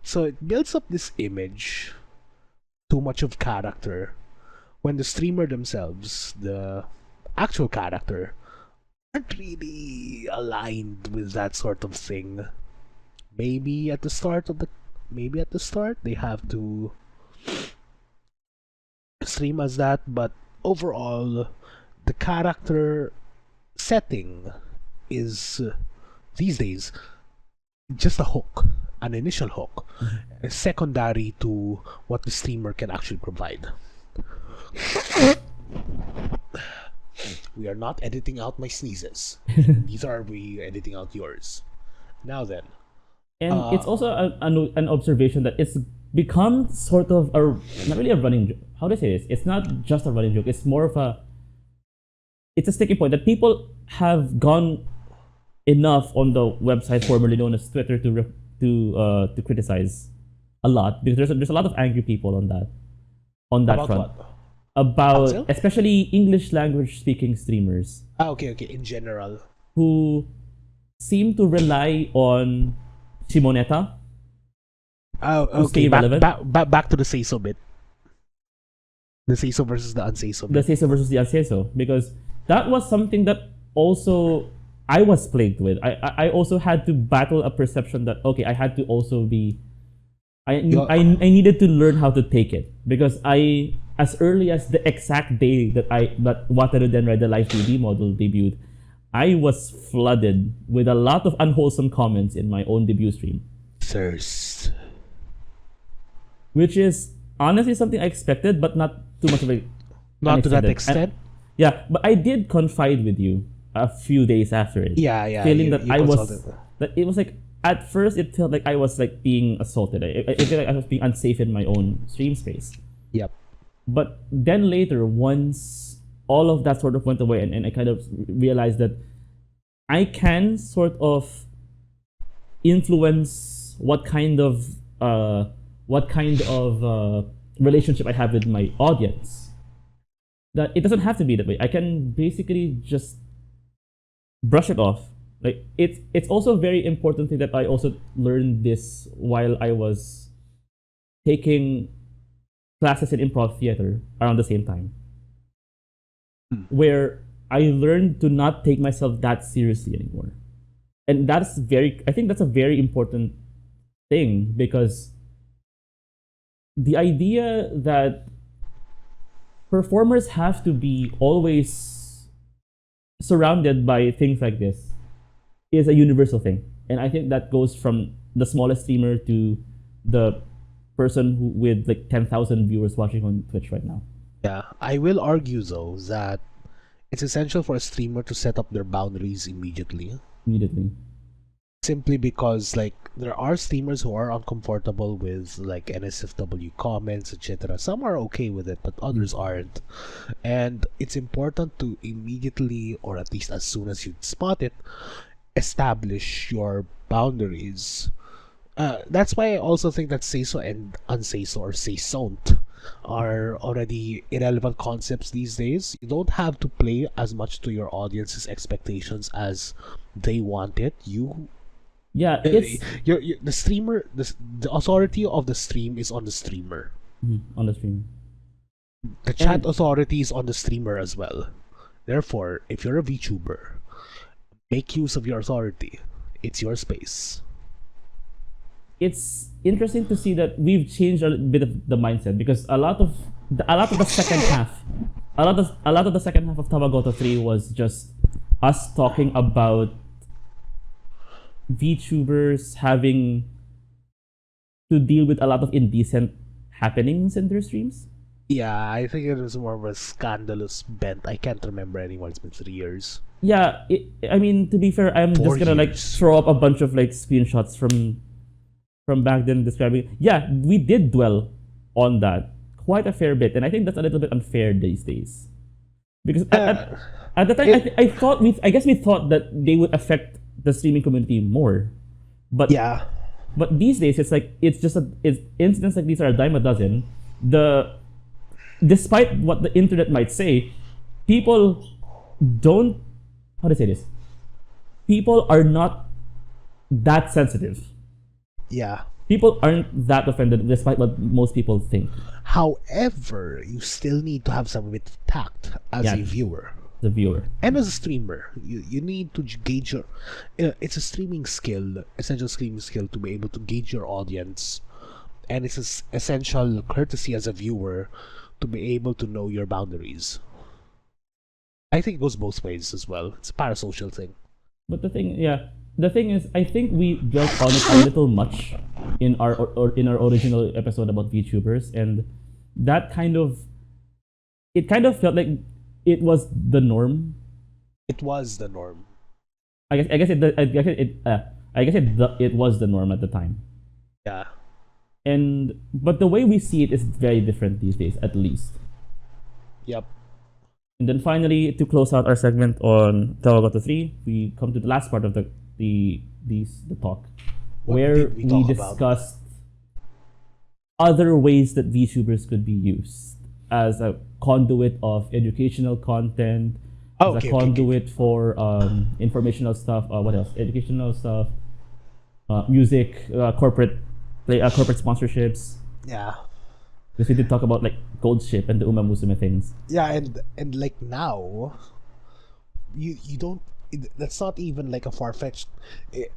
Speaker 2: so it builds up this image, too much of character, when the streamer themselves, the actual character, aren't really aligned with that sort of thing. Maybe at the start they have to stream as that, but overall the character setting is these days just a hook, an initial hook, secondary to what the streamer can actually provide. We are not editing out my sneezes. These are we editing out yours. Now then.
Speaker 3: And it's also an observation that it's become sort of not really a running joke. How do I say this? It's not just a running joke. It's more of it's a sticking point that people have gone enough on the website formerly known as Twitter to criticize a lot, because there's a lot of angry people on that
Speaker 2: about
Speaker 3: front.
Speaker 2: What?
Speaker 3: About
Speaker 2: Council?
Speaker 3: especially English language speaking streamers.
Speaker 2: Okay. In general,
Speaker 3: who seem to rely on Simonetta.
Speaker 2: okay.
Speaker 3: Stay relevant.
Speaker 2: Back to the Seiso bit. The Seiso versus the unseiso bit.
Speaker 3: The Seiso versus the unseiso, because that was something that also I was plagued with. I also had to battle a perception that okay, I had to also be. I needed to learn how to take it, because as early as the exact day that Wataru Denrai, the live 2D model, debuted, I was flooded with a lot of unwholesome comments in my own debut stream.
Speaker 2: Thirst.
Speaker 3: Which is honestly something I expected, but not too much of a...
Speaker 2: Not to that
Speaker 3: unexpected.
Speaker 2: extent.
Speaker 3: Yeah, but I did confide with you a few days after it.
Speaker 2: Yeah.
Speaker 3: Feeling
Speaker 2: you-
Speaker 3: that
Speaker 2: you
Speaker 3: I was...
Speaker 2: consulted.
Speaker 3: That it was like, at first it felt like I was like being assaulted. I felt like I was being unsafe in my own stream space.
Speaker 2: Yep.
Speaker 3: But then later, once all of that sort of went away, and I kind of realized that I can sort of influence what kind of relationship I have with my audience. That it doesn't have to be that way. I can basically just brush it off. Like it's also a very important thing that I also learned this while I was taking classes in improv theater around the same time, where I learned to not take myself that seriously anymore. And I think that's a very important thing, because the idea that performers have to be always surrounded by things like this is a universal thing. And I think that goes from the smallest streamer to the person with like 10,000 viewers watching on Twitch right now.
Speaker 2: Yeah. I will argue though that it's essential for a streamer to set up their boundaries immediately. Simply because like there are streamers who are uncomfortable with like NSFW comments, etc. Some are okay with it, but others aren't. And it's important to immediately, or at least as soon as you spot it, establish your boundaries. That's why I also think that Seiso and unseiso, or seisont, are already irrelevant concepts these days. You don't have to play as much to your audience's expectations as they want it. The streamer, the authority of the stream is on the streamer.
Speaker 3: On the stream.
Speaker 2: The chat authority is on the streamer as well. Therefore, if you're a VTuber, make use of your authority. It's your space.
Speaker 3: It's interesting to see that we've changed a bit of the mindset, because a lot of the second half of Tawagoto 3 was just us talking about VTubers having to deal with a lot of indecent happenings in their streams.
Speaker 2: Yeah, I think it was more of a scandalous bent. I can't remember anymore. It's been 3 years.
Speaker 3: Yeah, I mean, to be fair, I'm
Speaker 2: 4
Speaker 3: just gonna like
Speaker 2: years.
Speaker 3: throw up a bunch of like screenshots from back then describing. Yeah, we did dwell on that quite a fair bit, and I think that's a little bit unfair these days, because at the time I guess we thought that they would affect the streaming community more, but
Speaker 2: Yeah.
Speaker 3: But these days it's like it's incidents like these are a dime a dozen. Despite what the internet might say, people don't, how to say this? People are not that sensitive.
Speaker 2: Yeah.
Speaker 3: People aren't that offended, despite what most people think.
Speaker 2: However, you still need to have some bit of tact as
Speaker 3: Yeah.
Speaker 2: a viewer.
Speaker 3: The viewer.
Speaker 2: And as a streamer, you need to gauge your... it's a streaming skill, essential streaming skill, to be able to gauge your audience. And it's an essential courtesy as a viewer to be able to know your boundaries. I think it goes both ways as well. It's a parasocial thing.
Speaker 3: But the thing is, I think we dwelt on it a little much in our original episode about VTubers, and that kind of felt like it was the norm.
Speaker 2: It was the norm.
Speaker 3: I guess it was the norm at the time.
Speaker 2: Yeah.
Speaker 3: But the way we see it is very different these days, at least.
Speaker 2: Yep.
Speaker 3: And then finally, to close out our segment on Tawagoto 3, we come to the last part of the talk,
Speaker 2: What
Speaker 3: where
Speaker 2: did we
Speaker 3: we
Speaker 2: talk
Speaker 3: discussed other ways that VTubers could be used as a conduit of educational content, as a conduit for informational stuff. What else? Educational stuff, music, corporate sponsorships.
Speaker 2: Yeah.
Speaker 3: Because we did talk about like Gold Ship and the Uma Musume things.
Speaker 2: Yeah, and like now, you don't. That's not even like a far-fetched.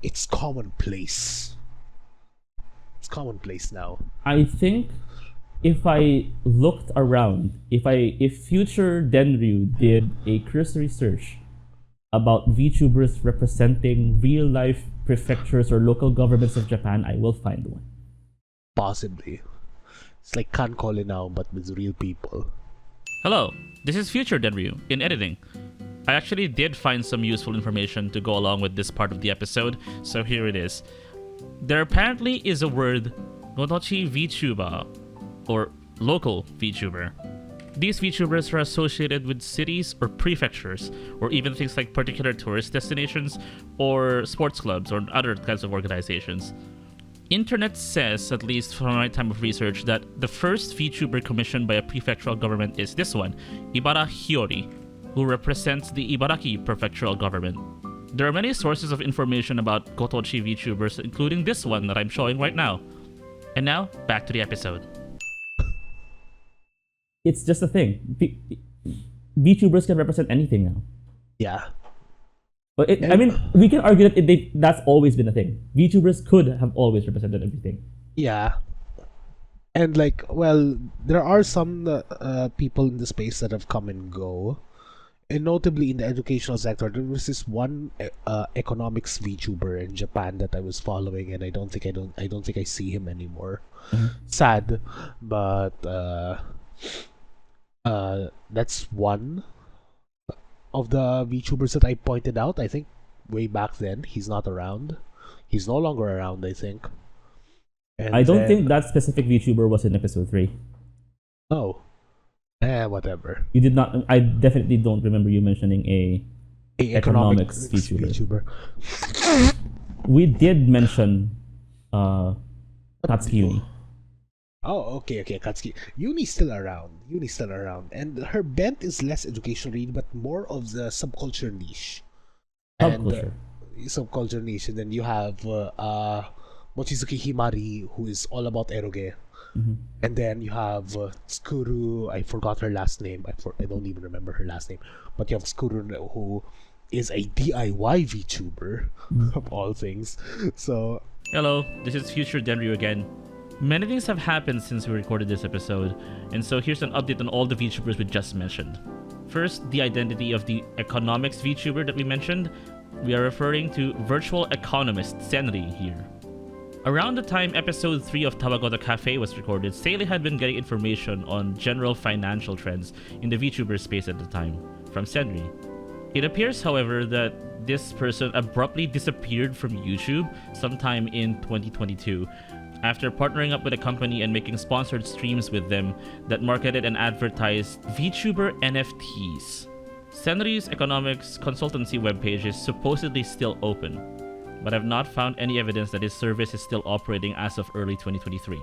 Speaker 2: It's commonplace. It's commonplace now.
Speaker 3: I think if I looked around, if future Denryu did a cursory search about VTubers representing real life prefectures or local governments of Japan, I will find one.
Speaker 2: Possibly. It's like Kankole now, but with real people.
Speaker 1: Hello, this is Future Denryu in editing. I actually did find some useful information to go along with this part of the episode, so here it is. There apparently is a word, Gotochi VTuber, or local VTuber. These VTubers are associated with cities or prefectures, or even things like particular tourist destinations, or sports clubs, or other kinds of organizations. Internet says, at least from my time of research, that the first VTuber commissioned by a prefectural government is this one, Ibara Hiyori, who represents the Ibaraki prefectural government. There are many sources of information about Gotochi VTubers, including this one that I'm showing right now. And now, back to the episode.
Speaker 3: It's just a thing. VTubers can represent anything now.
Speaker 2: Yeah.
Speaker 3: But I mean, we can argue that that's always been a thing. VTubers could have always represented everything.
Speaker 2: Yeah. And like, well, there are some people in the space that have come and go. And notably in the educational sector, there was this one economics VTuber in Japan that I was following, and I don't think I see him anymore.
Speaker 3: Mm-hmm.
Speaker 2: Sad, but that's one of the VTubers that I pointed out. I think way back then. He's not around. He's no longer around, I think. And
Speaker 3: I don't think that specific VTuber was in episode 3.
Speaker 2: Oh. Whatever.
Speaker 3: You did not. I definitely don't remember you mentioning a economics VTuber. We did mention Katsuki Uni.
Speaker 2: Oh, okay. Katsuki. Yuni's still around. And her bent is less educational, but more of the subculture niche. Subculture niche. And then you have Mochizuki Himari, who is all about eroge.
Speaker 3: Mm-hmm.
Speaker 2: And then you have Skuru. I forgot her last name. I don't even remember her last name. But you have Skuru, who is a DIY VTuber, of all things. So...
Speaker 1: Hello, this is Future Denryu again. Many things have happened since we recorded this episode, and so here's an update on all the VTubers we just mentioned. First, the identity of the economics VTuber that we mentioned. We are referring to virtual economist Senri here. Around the time episode 3 of Tawagoto Café was recorded, Seele had been getting information on general financial trends in the VTuber space at the time, from Senri. It appears, however, that this person abruptly disappeared from YouTube sometime in 2022, after partnering up with a company and making sponsored streams with them that marketed and advertised VTuber NFTs. Senri's economics consultancy webpage is supposedly still open, but I've not found any evidence that his service is still operating as of early 2023.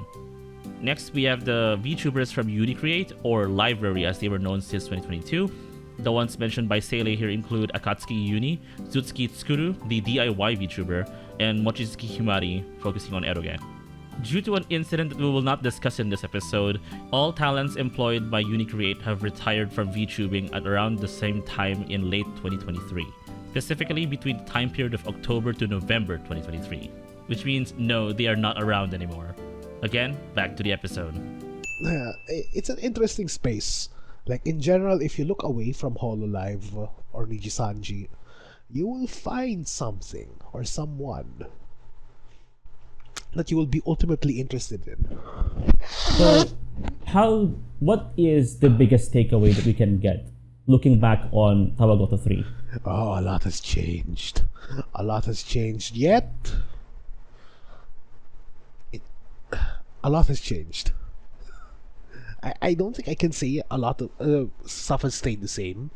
Speaker 1: Next, we have the VTubers from Unicreate, or Library as they were known since 2022. The ones mentioned by Seele here include Akatsuki Uni, Zutsuki Tsukuru, the DIY VTuber, and Mochizuki Himari, focusing on eroge. Due to an incident that we will not discuss in this episode, all talents employed by Unicreate have retired from VTubing at around the same time in late 2023. Specifically between the time period of October to November 2023, which means no, they are not around anymore. Again, back to the episode.
Speaker 2: It's an interesting space. Like in general, if you look away from Hololive or Nijisanji, you will find something or someone that you will be ultimately interested in.
Speaker 3: So, what is the biggest takeaway that we can get looking back on Tawagoto 3?
Speaker 2: Oh, a lot has changed. Yet a lot has changed. I don't think I can say a lot of stuff has stayed the same.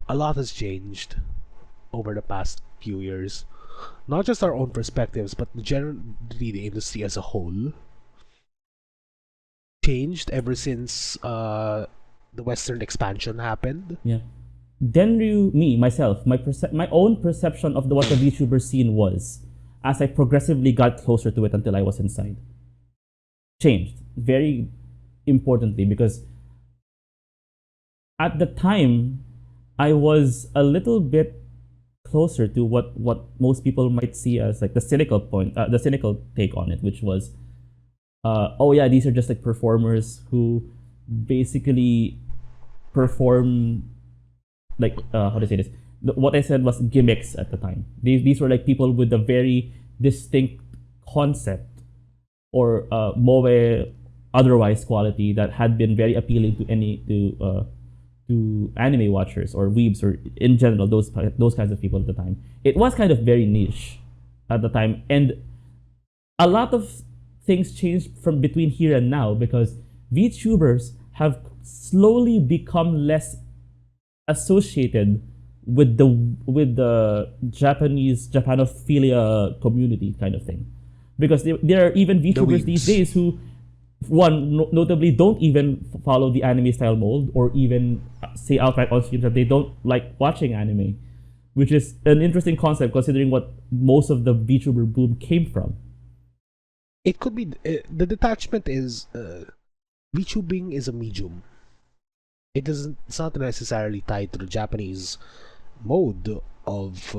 Speaker 2: A lot has changed over the past few years. Not just our own perspectives, but generally the industry as a whole. Changed ever since the Western expansion happened.
Speaker 3: Yeah. Denryu, myself, my own perception of what the VTuber scene was, as I progressively got closer to it until I was inside, changed very importantly, because at the time I was a little bit closer to what most people might see as like the cynical take on it, which was oh yeah, these are just like performers who basically perform like how to say this, what I said was gimmicks at the time. These were like people with a very distinct concept or moe otherwise quality that had been very appealing to anime watchers or weebs or in general those kinds of people at the time. It was kind of very niche at the time, and a lot of things changed from between here and now because VTubers have slowly become less associated with the Japanese Japanophilia community kind of thing, because there are even VTubers these days who, notably, don't even follow the anime style mold or even say outright on stream that they don't like watching anime, which is an interesting concept considering what most of the VTuber boom came from.
Speaker 2: It could be the detachment is VTubing is a medium. It's not necessarily tied to the Japanese mode of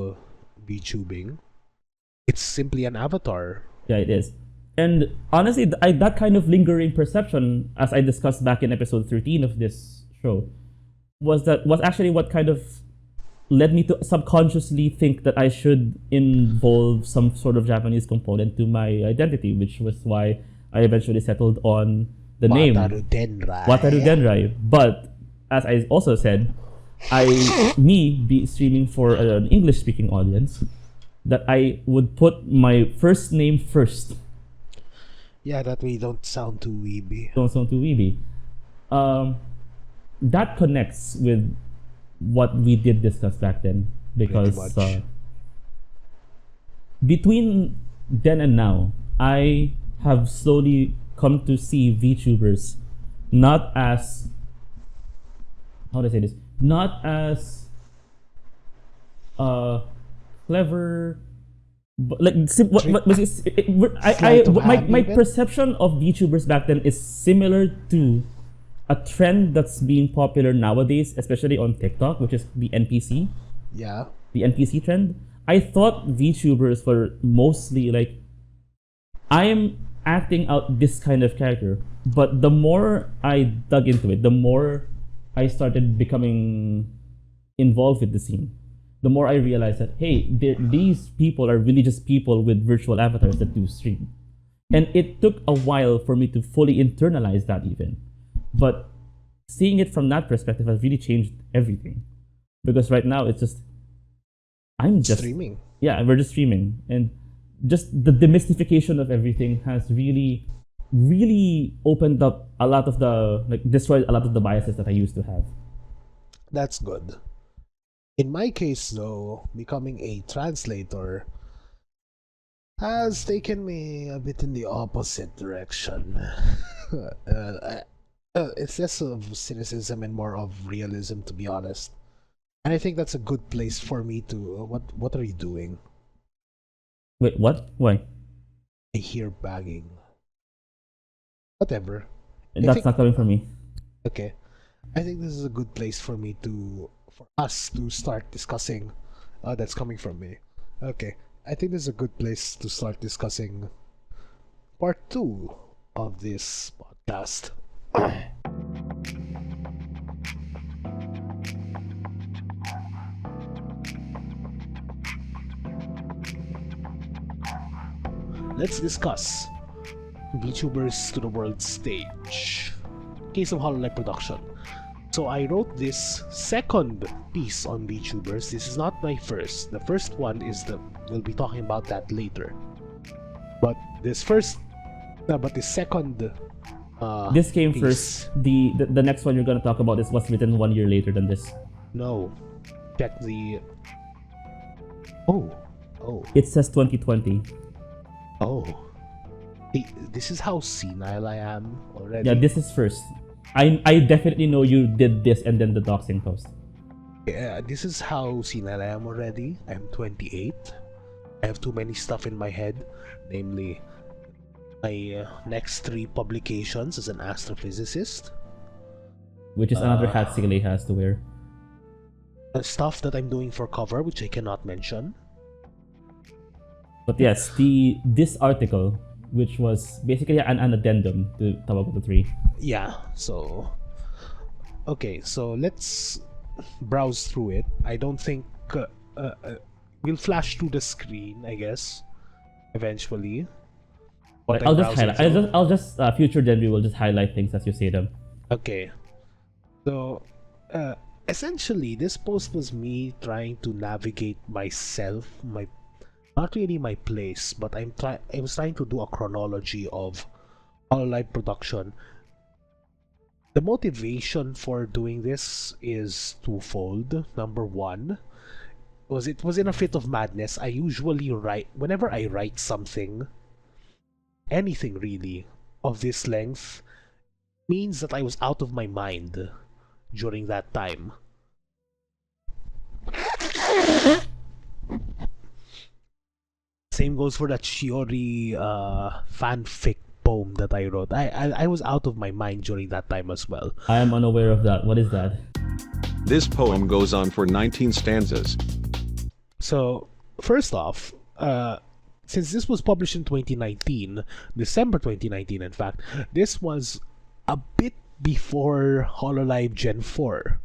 Speaker 2: VTubing. It's simply an avatar.
Speaker 3: Yeah, it is. And honestly, that kind of lingering perception, as I discussed back in episode 13 of this show, was actually what kind of led me to subconsciously think that I should involve some sort of Japanese component to my identity, which was why I eventually settled on the name Wataru Denrai. But as I also said, be streaming for an English-speaking audience, that I would put my first name first.
Speaker 2: Yeah, that way you don't sound too weeby.
Speaker 3: That connects with what we did discuss back then, because between then and now, I have slowly come to see VTubers not as, how do I say this? Not as clever, but like my perception of VTubers back then is similar to a trend that's being popular nowadays, especially on TikTok, which is the NPC.
Speaker 2: Yeah.
Speaker 3: The NPC trend. I thought VTubers were mostly like, I am acting out this kind of character. But the more I dug into it, the more I started becoming involved with the scene, the more I realized that, hey, these people are really just people with virtual avatars that do stream. And it took a while for me to fully internalize that even. But seeing it from that perspective has really changed everything. Because right now it's just, I'm just
Speaker 2: streaming.
Speaker 3: Yeah, we're just streaming. And just the demystification of everything has really, really opened up a lot of destroyed a lot of the biases that I used to have.
Speaker 2: That's good. In my case, though, becoming a translator has taken me a bit in the opposite direction. It's less of cynicism and more of realism, to be honest. And I think that's a good place for me to... What are you doing?
Speaker 3: Wait, what? Why?
Speaker 2: I hear banging. Whatever.
Speaker 3: That's not coming from me.
Speaker 2: Okay. I think this is a good place for us to start discussing. That's coming from me. Okay. I think this is a good place to start discussing part 2 of this podcast. Let's discuss VTubers to the world stage. Case of Hololive production. So I wrote this second piece on VTubers. This is not my first. The first one is we'll be talking about that later. But this second
Speaker 3: this came
Speaker 2: piece,
Speaker 3: first. The next one you're gonna talk about is what's written 1 year later than this.
Speaker 2: No. Check the... Oh.
Speaker 3: It says 2020.
Speaker 2: Oh. Hey, this is how senile I am already.
Speaker 3: Yeah, this is first. I definitely know you did this and then the doxing post.
Speaker 2: Yeah, this is how senile I am already. I'm 28. I have too many stuff in my head, namely my next 3 publications as an astrophysicist.
Speaker 3: Which is another hat Seele has to wear.
Speaker 2: Stuff that I'm doing for cover, which I cannot mention.
Speaker 3: But yes, this article, which was basically an addendum to Tawagoto 3.
Speaker 2: Yeah, so... Okay, so let's browse through it. I don't think we'll flash through the screen, I guess, eventually.
Speaker 3: Like,
Speaker 2: What
Speaker 3: I'll
Speaker 2: I'm
Speaker 3: just highlight.
Speaker 2: browsing
Speaker 3: I'll just future then we will just highlight things as you say them.
Speaker 2: Okay. So, essentially, this post was me trying to navigate myself, not really my place, but I was trying to do a chronology of Hololive production. The motivation for doing this is twofold. Number one, it was in a fit of madness. I usually whenever I write something, anything really, of this length, means that I was out of my mind during that time. Same goes for that Shiori fanfic poem that I wrote. I was out of my mind during that time as well.
Speaker 3: I am unaware of that. What is that?
Speaker 5: This poem goes on for 19 stanzas.
Speaker 2: So, first off, since this was published in 2019, December 2019 in fact, this was a bit before Hololive Gen 4.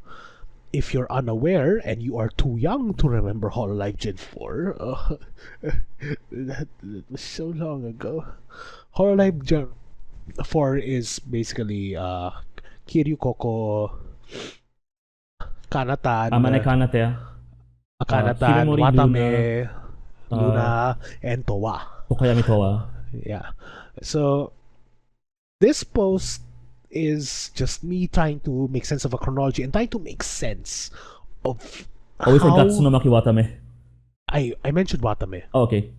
Speaker 2: If you're unaware and you are too young to remember Hololive Gen 4, that was so long ago. Hololive Gen 4 is basically Kiryu Coco, Kanatan,
Speaker 3: Amane Kanate.
Speaker 2: Kanatan,
Speaker 3: Himemori,
Speaker 2: Watame, Luna, and Towa.
Speaker 3: Tokayami Towa.
Speaker 2: Yeah. So this post is just me trying to make sense of a chronology and trying to make sense of
Speaker 3: Oh, we forgot
Speaker 2: how
Speaker 3: Tsunomaki Watame.
Speaker 2: I mentioned Watame.
Speaker 3: Oh, okay.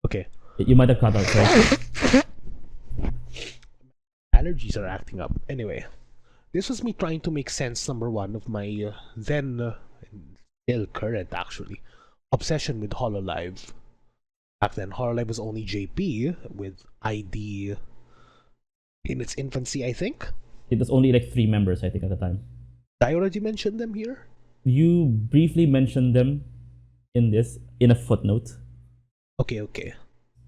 Speaker 2: Okay.
Speaker 3: You might have cut out, sorry.
Speaker 2: Allergies are acting up. Anyway, this was me trying to make sense, number one, of my then still current actually obsession with Hololive. Back then, Hololive was only JP with ID in its infancy, I think.
Speaker 3: It was only like 3 members, I think, at the time.
Speaker 2: Did I already mention them here?
Speaker 3: You briefly mentioned them in a footnote.
Speaker 2: Okay.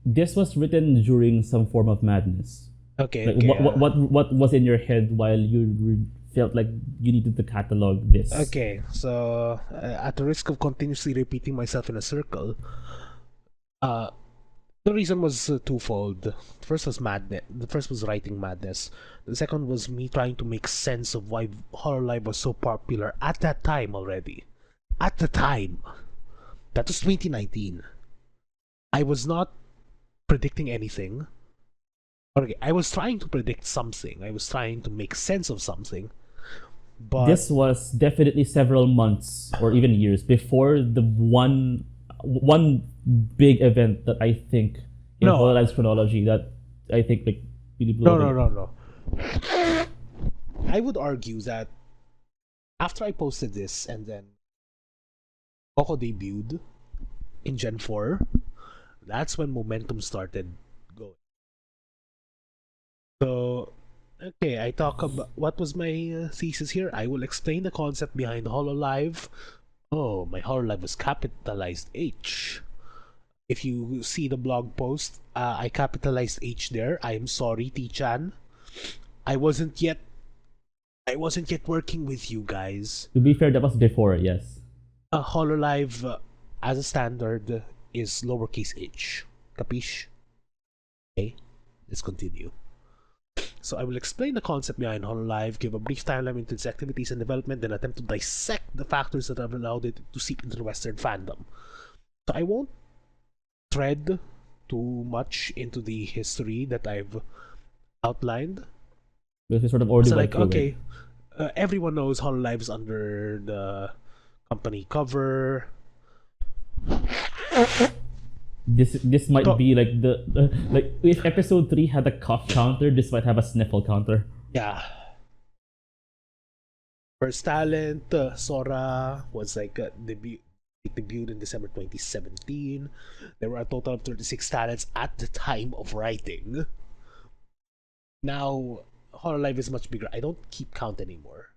Speaker 3: This was written during some form of madness.
Speaker 2: Okay.
Speaker 3: Like, what was in your head while you felt like you needed to catalog this?
Speaker 2: Okay, so at the risk of continuously repeating myself in a circle, the reason was twofold. The first was madness. The first was writing madness. The second was me trying to make sense of why Hololive was so popular at that time already. At the time, that was 2019. I was not predicting anything. Okay, I was trying to predict something. I was trying to make sense of something. But
Speaker 3: This was definitely several months or even years before the one big event that I think in
Speaker 2: No.
Speaker 3: Hololive's chronology that I think like really blew
Speaker 2: No. I would argue that after I posted this and then Coco debuted in Gen 4, that's when momentum started going. So, okay, I talk about what was my thesis here. I will explain the concept behind Hololive. Oh, my Hololive was capitalized H. If you see the blog post, I capitalized H there. I am sorry, T-chan. I wasn't yet working with you guys.
Speaker 3: To be fair, that was before, yes.
Speaker 2: Hololive, as a standard, is lowercase h. Capiche? Okay, let's continue. So I will explain the concept behind Hololive, give a brief timeline into its activities and development, then attempt to dissect the factors that have allowed it to seep into the Western fandom. So I won't tread too much into the history that I've outlined.
Speaker 3: Because we sort of already
Speaker 2: So
Speaker 3: went
Speaker 2: like,
Speaker 3: through it.
Speaker 2: okay, everyone knows Hololive's under the company cover.
Speaker 3: This might be like the like if episode 3 had a cough counter, this might have a sniffle counter.
Speaker 2: Yeah. First talent, Sora was like debuted in December 2017. There were a total of 36 talents at the time of writing. Now, Hololive is much bigger. I don't keep count anymore.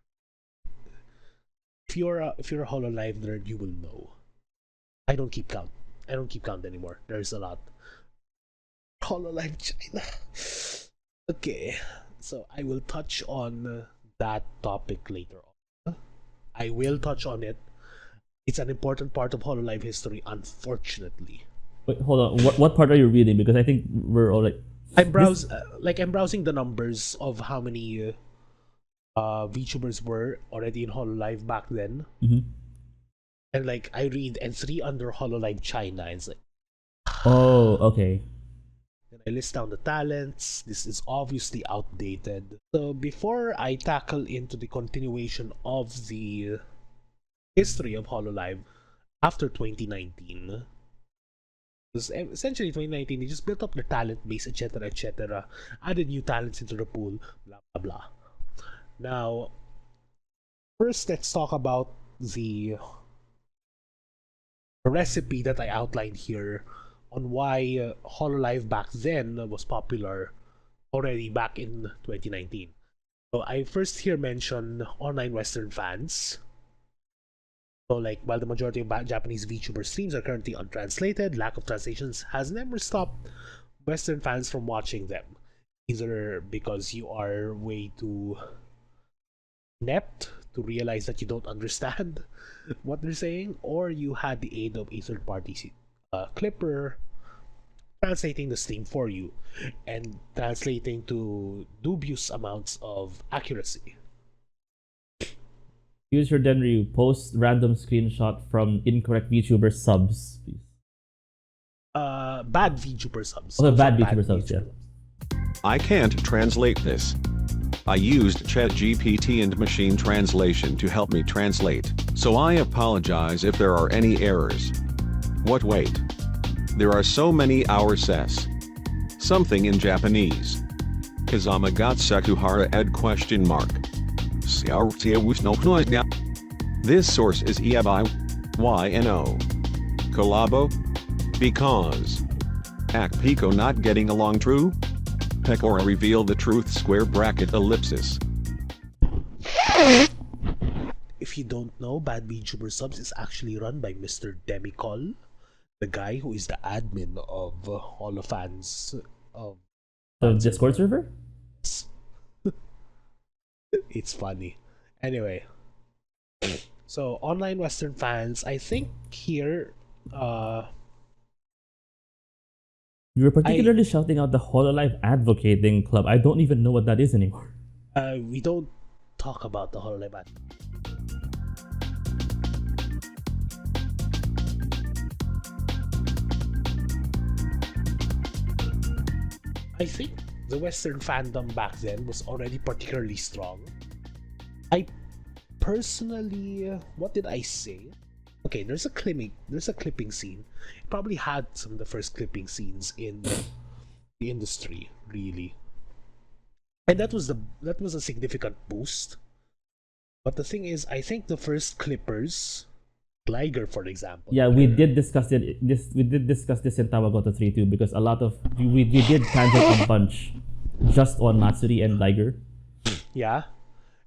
Speaker 2: If you're a Hololive nerd, you will know. I don't keep count. I don't keep count anymore. There's a lot. Hololive China. Okay, so I will touch on that topic later on. I will touch on it It's an important part of Hololive history, unfortunately.
Speaker 3: Wait, hold on. What part are you reading? Because I think we're all like.
Speaker 2: I'm browsing the numbers of how many VTubers were already in Hololive back then.
Speaker 3: Mhm.
Speaker 2: And like I read N3 under Hololive China, and it's like,
Speaker 3: Oh, okay.
Speaker 2: and I list down the talents. This is obviously outdated. So before I tackle into the continuation of the history of Hololive after 2019, because essentially 2019 they just built up their talent base, etc., etc., added new talents into the pool, blah blah blah. Now, first let's talk about the recipe that I outlined here on why Hololive back then was popular already back in 2019. So I first here mention online Western fans. So like while the majority of Japanese VTuber streams are currently untranslated, lack of translations has never stopped Western fans from watching them. Either because you are way too inept to realize that you don't understand what they're saying, or you had the aid of a third party clipper translating the stream for you and translating to dubious amounts of accuracy.
Speaker 3: User Denryu, post random screenshot from incorrect VTuber subs, please.
Speaker 2: Bad VTuber subs.
Speaker 3: Oh,
Speaker 2: Those
Speaker 3: bad
Speaker 2: are
Speaker 3: VTuber subs, yeah.
Speaker 5: I can't translate this. I used ChatGPT and machine translation to help me translate, so I apologize if there are any errors. What wait? There are so many hours ses. Something in Japanese. Kazama got Sekuhara ed question mark. This source is EABI YNO. Collabo? Because. Akpiko not getting along true? Pecora reveal the truth square bracket ellipsis.
Speaker 2: If you don't know, Bad VTuber Subs is actually run by Mr. Demicol, the guy who is the admin of Holofans of
Speaker 3: The Discord server?
Speaker 2: It's funny. Anyway, so online Western fans, I think here,
Speaker 3: You were particularly shouting out the Hololive Advocating Club. I don't even know what that is anymore.
Speaker 2: we don't talk about the Hololive I think the Western fandom back then was already particularly strong. I personally, what did I say? Okay, there's a clipping scene. It probably had some of the first clipping scenes in the industry, really, and that was a significant boost. But the thing is, I think the first clippers, Liger, for example.
Speaker 3: Yeah, we did discuss it. We did discuss this in Tawagoto 3 too, because a lot of we did tangent a bunch just on Matsuri and Liger.
Speaker 2: Yeah.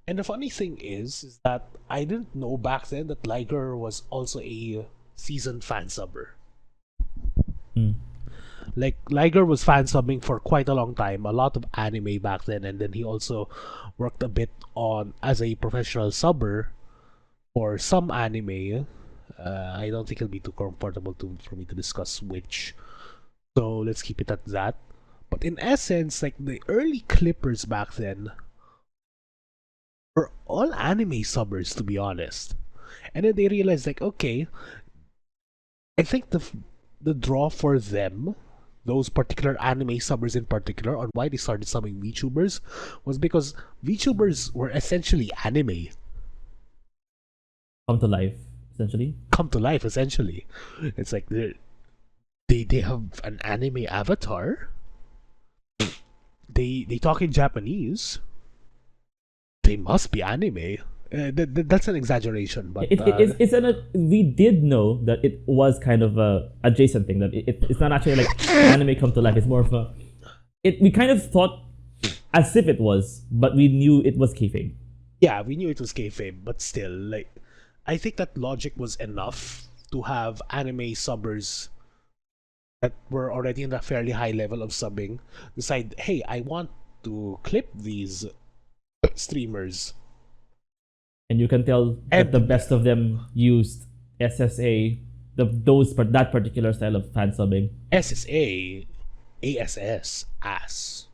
Speaker 2: And the funny thing is that I didn't know back then that Liger was also a seasoned fan subber. Like, Liger was fan subbing for quite a long time, a lot of anime back then, and then he also worked a bit on as a professional subber for some anime. I don't think it'll be too comfortable for me to discuss which, so let's keep it at that. But in essence, like, the early clippers back then were all anime subbers, to be honest. And then they realized, like, okay, I think the draw for them, those particular anime subbers in particular, on why they started subbing VTubers, was because VTubers were essentially anime.
Speaker 3: Come to life, essentially.
Speaker 2: Come to life, essentially. It's like they have an anime avatar. They talk in Japanese. They must be anime. That's an exaggeration, but
Speaker 3: we did know that it was kind of a adjacent thing, that it's not actually like anime come to life. It's more of a we kind of thought as if it was, but we knew it was kayfabe.
Speaker 2: Yeah, we knew it was kayfabe, but still, like, I think that logic was enough to have anime subbers that were already in a fairly high level of subbing decide, hey, I want to clip these streamers.
Speaker 3: And you can tell that the best of them used SSA, that particular style of fan subbing.
Speaker 2: SSA, ASS, ass.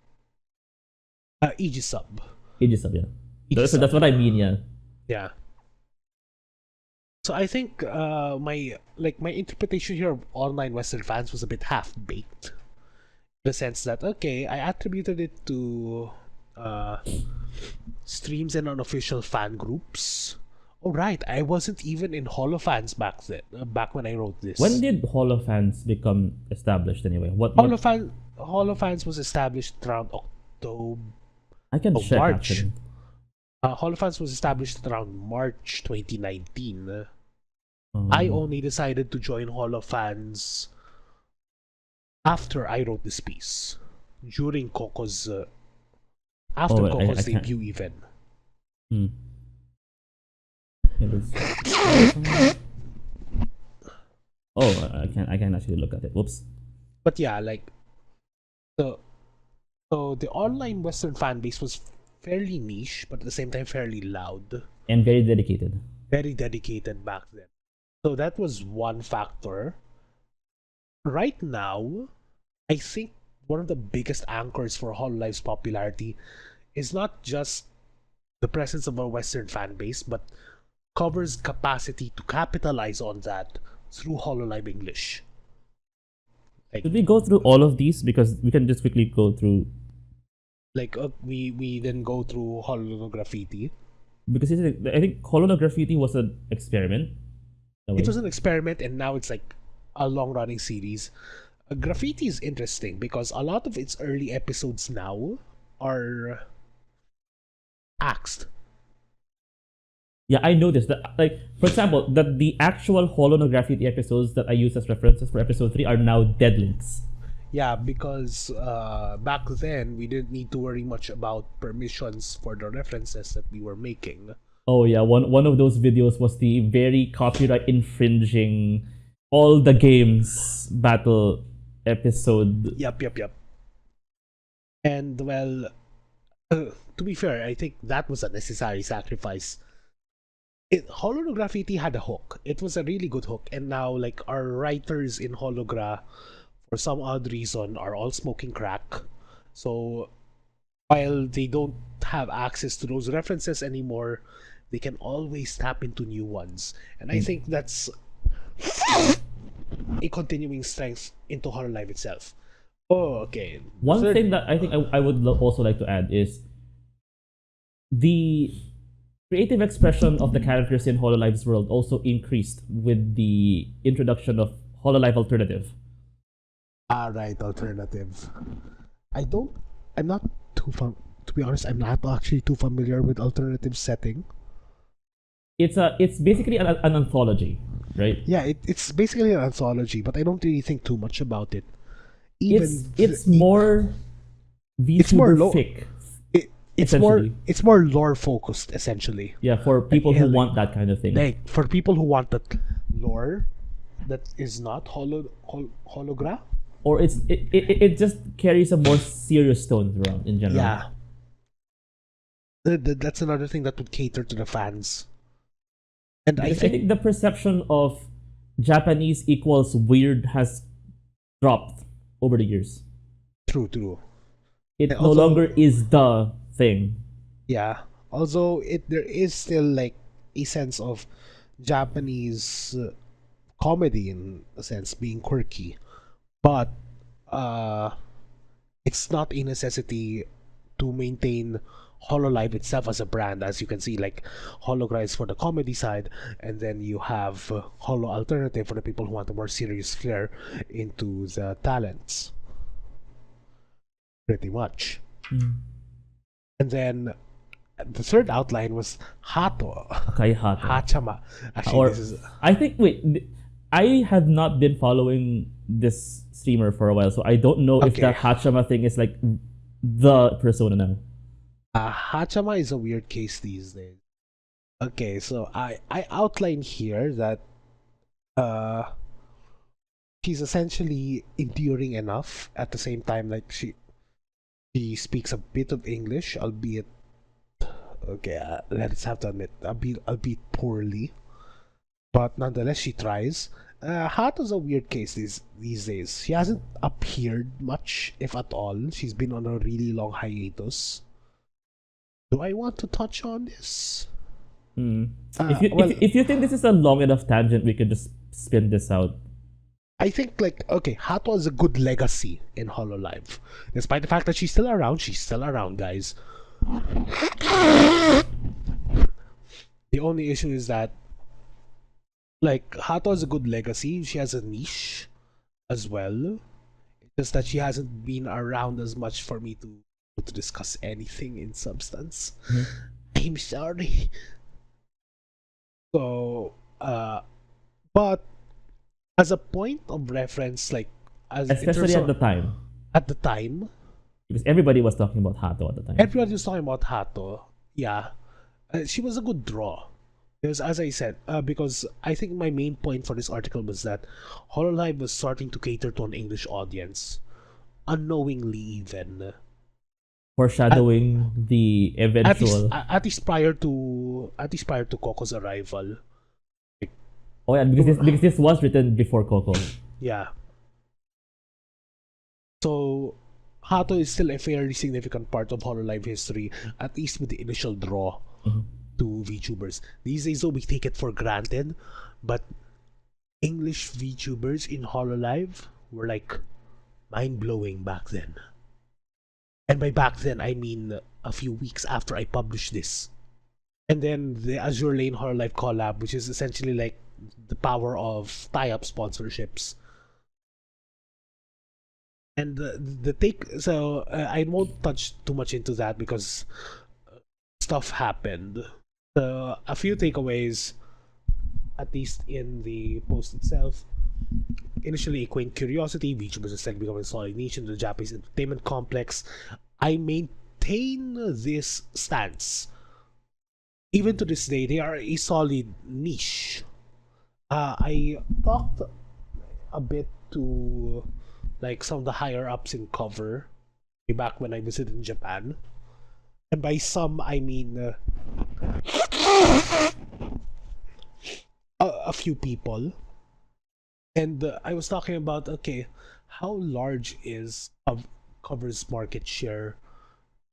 Speaker 2: EG sub.
Speaker 3: Aegisub, yeah.
Speaker 2: Aegisub.
Speaker 3: So that's what I mean, yeah.
Speaker 2: Yeah. So I think my interpretation here of online Western fans was a bit half baked, in the sense that okay, I attributed it to streams and unofficial fan groups. Oh right, I wasn't even in Holo fans back then. Back when I wrote this.
Speaker 3: When did Holo fans become established anyway?
Speaker 2: Holo fans was established around October.
Speaker 3: I can check
Speaker 2: March.
Speaker 3: actually.
Speaker 2: Holofans was established around March 2019. I only decided to join Holofans after I wrote this piece, during Coco's Coco's debut event.
Speaker 3: I can actually look at it. Whoops.
Speaker 2: But yeah, so the online Western fan base was fairly niche, but at the same time fairly loud.
Speaker 3: And very dedicated.
Speaker 2: Very dedicated back then. So that was one factor. Right now, I think one of the biggest anchors for Hololive's popularity is not just the presence of a Western fan base, but Cover's capacity to capitalize on that through Hololive English.
Speaker 3: Should we go through all of these? Because we can just quickly go through.
Speaker 2: We then go through Holo Graffiti.
Speaker 3: Because I think Holo Graffiti was an experiment.
Speaker 2: It was an experiment, and now it's like a long-running series. Graffiti is interesting because a lot of its early episodes now are axed.
Speaker 3: Yeah, I noticed that. Like, for example, that the actual Holo Graffiti episodes that I use as references for episode 3 are now dead links.
Speaker 2: Yeah, because back then we didn't need to worry much about permissions for the references that we were making.
Speaker 3: Oh yeah, one of those videos was the very copyright infringing all the games battle episode.
Speaker 2: Yep. And well, to be fair, I think that was a necessary sacrifice. Holo Graffiti had a hook. It was a really good hook, and now like our writers in Hologra, for some odd reason, are all smoking crack. So while they don't have access to those references anymore, they can always tap into new ones. And I think that's a continuing strength into Hololive itself. Oh, okay.
Speaker 3: One thing that I think I would also like to add is the creative expression of the characters in Hololive's world also increased with the introduction of Hololive Alternative.
Speaker 2: Right, Alternative. I'm not to be honest, I'm not actually too familiar with Alternative setting.
Speaker 3: It's basically an anthology, right?
Speaker 2: Yeah, it's basically an anthology, but I don't really think too much about it.
Speaker 3: It's more VTuber fic.
Speaker 2: It's more lore focused, essentially.
Speaker 3: Yeah, for people who want that kind of thing.
Speaker 2: Like for people who want that lore that is not hologra.
Speaker 3: Or it just carries a more serious tone around in general.
Speaker 2: Yeah. That's another thing that would cater to the fans. And I think
Speaker 3: the perception of Japanese equals weird has dropped over the years.
Speaker 2: True.
Speaker 3: It no longer is the thing.
Speaker 2: Yeah. Although there is still like a sense of Japanese comedy in a sense, being quirky. But it's not a necessity to maintain Hololive itself as a brand. As you can see, like Hologra is for the comedy side, and then you have Holo Alternative for the people who want a more serious flair into the talents. Pretty much. And then the third outline was Haato.
Speaker 3: Akai Haato.
Speaker 2: Hachama. Actually,
Speaker 3: I have not been following this streamer for a while, so I don't know if that Hachama thing is like the persona now.
Speaker 2: Hachama is a weird case these days. Okay, so I outline here that she's essentially enduring enough at the same time. Like she speaks a bit of English, albeit let's have to admit, albeit poorly. but nonetheless, she tries. Hato's a weird case these days. She hasn't appeared much, if at all. She's been on a really long hiatus. Do I want to touch on this?
Speaker 3: If you think this is a long enough tangent, we could just spin this out.
Speaker 2: I think, like, okay, Hato has a good legacy in Hololive. Despite the fact that she's still around, guys. The only issue is that, like, Hato has a good legacy. She has a niche as well. It's just that she hasn't been around as much for me to discuss anything in substance. I'm sorry. So, but as a point of reference, like,
Speaker 3: Especially at the time.
Speaker 2: At the time,
Speaker 3: Because everybody was talking about Hato at the time.
Speaker 2: everybody was talking about Hato. Yeah, she was a good draw. Because, as I said, because I think my main point for this article was that Hololive was starting to cater to an English audience, unknowingly even.
Speaker 3: Foreshadowing the eventual.
Speaker 2: At least prior to Coco's arrival.
Speaker 3: Oh yeah, because this was written before Coco.
Speaker 2: Yeah. So, Hato is still a fairly significant part of Hololive history, at least with the initial draw to VTubers. These days, though, we take it for granted, but English VTubers in Hololive were like mind-blowing back then. And by back then, I mean a few weeks after I published this. And then the Azure Lane Hololive collab, which is essentially like the power of tie-up sponsorships. And the take, so I won't touch too much into that because stuff happened. So a few takeaways, at least in the post itself. Initially a quaint curiosity, VTubers are becoming a solid niche in the Japanese entertainment complex. I maintain this stance. Even to this day, they are a solid niche. I talked a bit to like some of the higher ups in cover way back when I visited in Japan, and by some I mean a few people. And I was talking about, okay, how large is cover's market share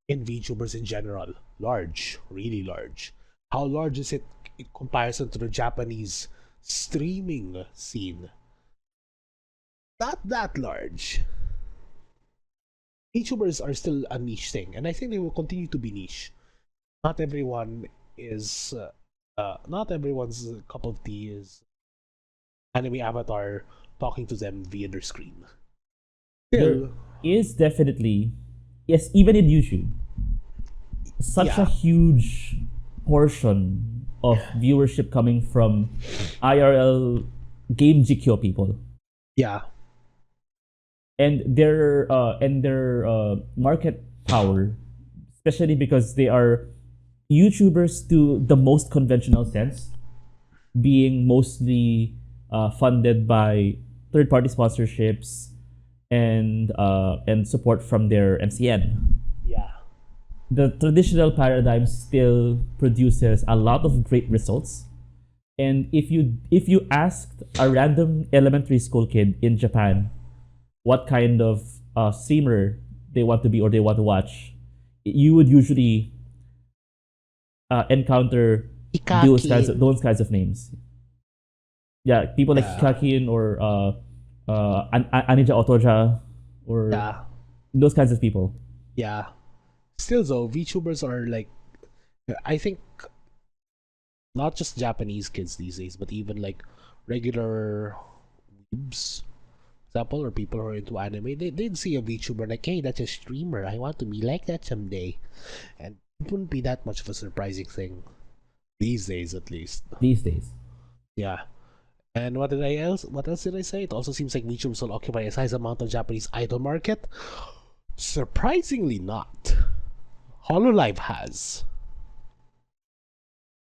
Speaker 2: in VTubers in general? Large, really large. How large is it in comparison to the Japanese streaming scene? Not that large. VTubers are still a niche thing, and I think they will continue to be niche. Not everyone is, not everyone's cup of tea is anime avatar talking to them via their screen. Still,
Speaker 3: There is definitely, yes, even in YouTube, such
Speaker 2: Yeah.
Speaker 3: a huge portion of viewership coming from IRL game GQ people.
Speaker 2: yeah,
Speaker 3: And their market power, especially because they are YouTubers to the most conventional sense, being mostly funded by third-party sponsorships and support from their MCN.
Speaker 2: yeah,
Speaker 3: The traditional paradigm still produces a lot of great results. And if you asked a random elementary school kid in Japan what kind of streamer they want to be or they want to watch, you would usually encounter those kinds of names. Yeah, people like
Speaker 2: Yeah.
Speaker 3: Hikakin or Anija Otoja or
Speaker 2: yeah,
Speaker 3: those kinds of people.
Speaker 2: yeah. Still though, VTubers are like, I think, not just Japanese kids these days, but even like regular weebs, for example, or people who are into anime, they'd see a VTuber like, hey, that's a streamer. I want to be like that someday. And it wouldn't be that much of a surprising thing. These days, at least.
Speaker 3: These days.
Speaker 2: Yeah. And what else did I say? It also seems like VTubers will occupy a sizable amount of Japanese idol market. Surprisingly not. Hololive has.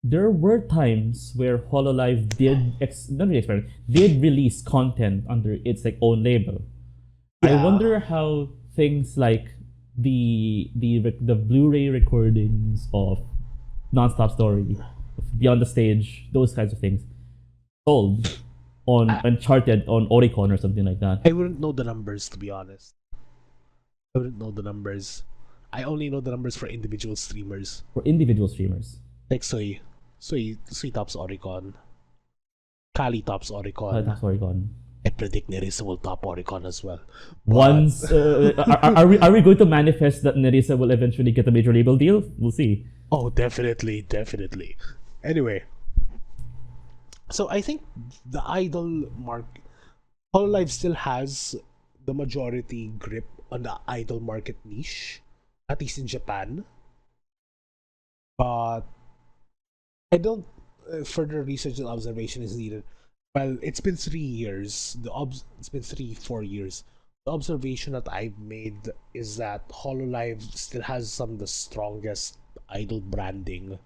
Speaker 3: There were times where Hololive did release content under its like own label. I
Speaker 2: Yeah.
Speaker 3: wonder how things like the Blu-ray recordings of Nonstop Story, Beyond the Stage, those kinds of things, sold on and charted on Oricon or something like that.
Speaker 2: I wouldn't know the numbers, to be honest. I wouldn't know the numbers. I only know the numbers for individual streamers.
Speaker 3: For individual streamers.
Speaker 2: Like Soy tops Oricon. Kali tops Oricon.
Speaker 3: That's Oricon.
Speaker 2: I predict Nerissa will top Oricon as well.
Speaker 3: Once, are we going to manifest that Nerissa will eventually get a major label deal? We'll see.
Speaker 2: Oh, definitely. Anyway, so I think the idol market, Hololive still has the majority grip on the idol market niche, at least in Japan. But I don't. Further research and observation is needed. Well, it's been 3 years. It's been 4 years. The observation that I've made is that Hololive still has some of the strongest idol branding,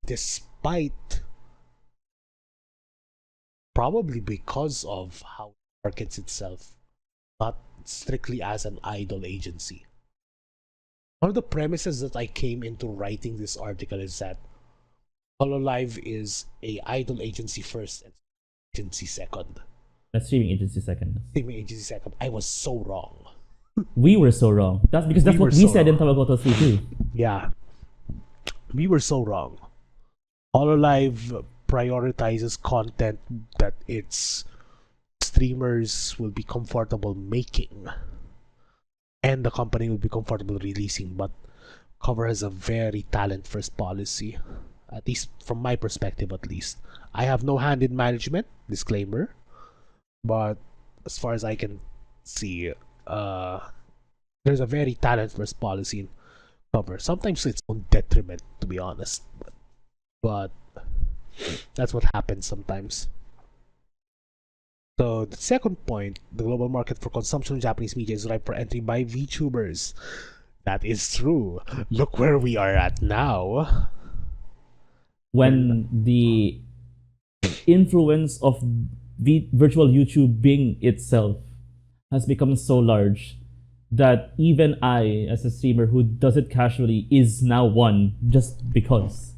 Speaker 2: despite, probably because of how it markets itself, not strictly as an idol agency. One of the premises that I came into writing this article is that Hololive is a idol agency first and agency second.
Speaker 3: That's streaming agency second.
Speaker 2: Streaming agency second. I was so wrong.
Speaker 3: We were so wrong. That's because that's
Speaker 2: We
Speaker 3: what
Speaker 2: were
Speaker 3: we
Speaker 2: so
Speaker 3: said in
Speaker 2: wrong.
Speaker 3: Tawagoto 3 too.
Speaker 2: Yeah. We were so wrong. Hololive prioritizes content that its streamers will be comfortable making, and the company will be comfortable releasing, but Cover has a very talent first policy. At least from my perspective, at least. I have no hand in management, disclaimer. But as far as I can see, there's a very talent first policy in Cover. Sometimes to its own detriment, to be honest. But that's what happens sometimes. So the second point, the global market for consumption of Japanese media is ripe for entry by VTubers. That is true. Look where we are at now.
Speaker 3: When the influence of virtual YouTube being itself has become so large that even I, as a streamer who does it casually, is now one just because.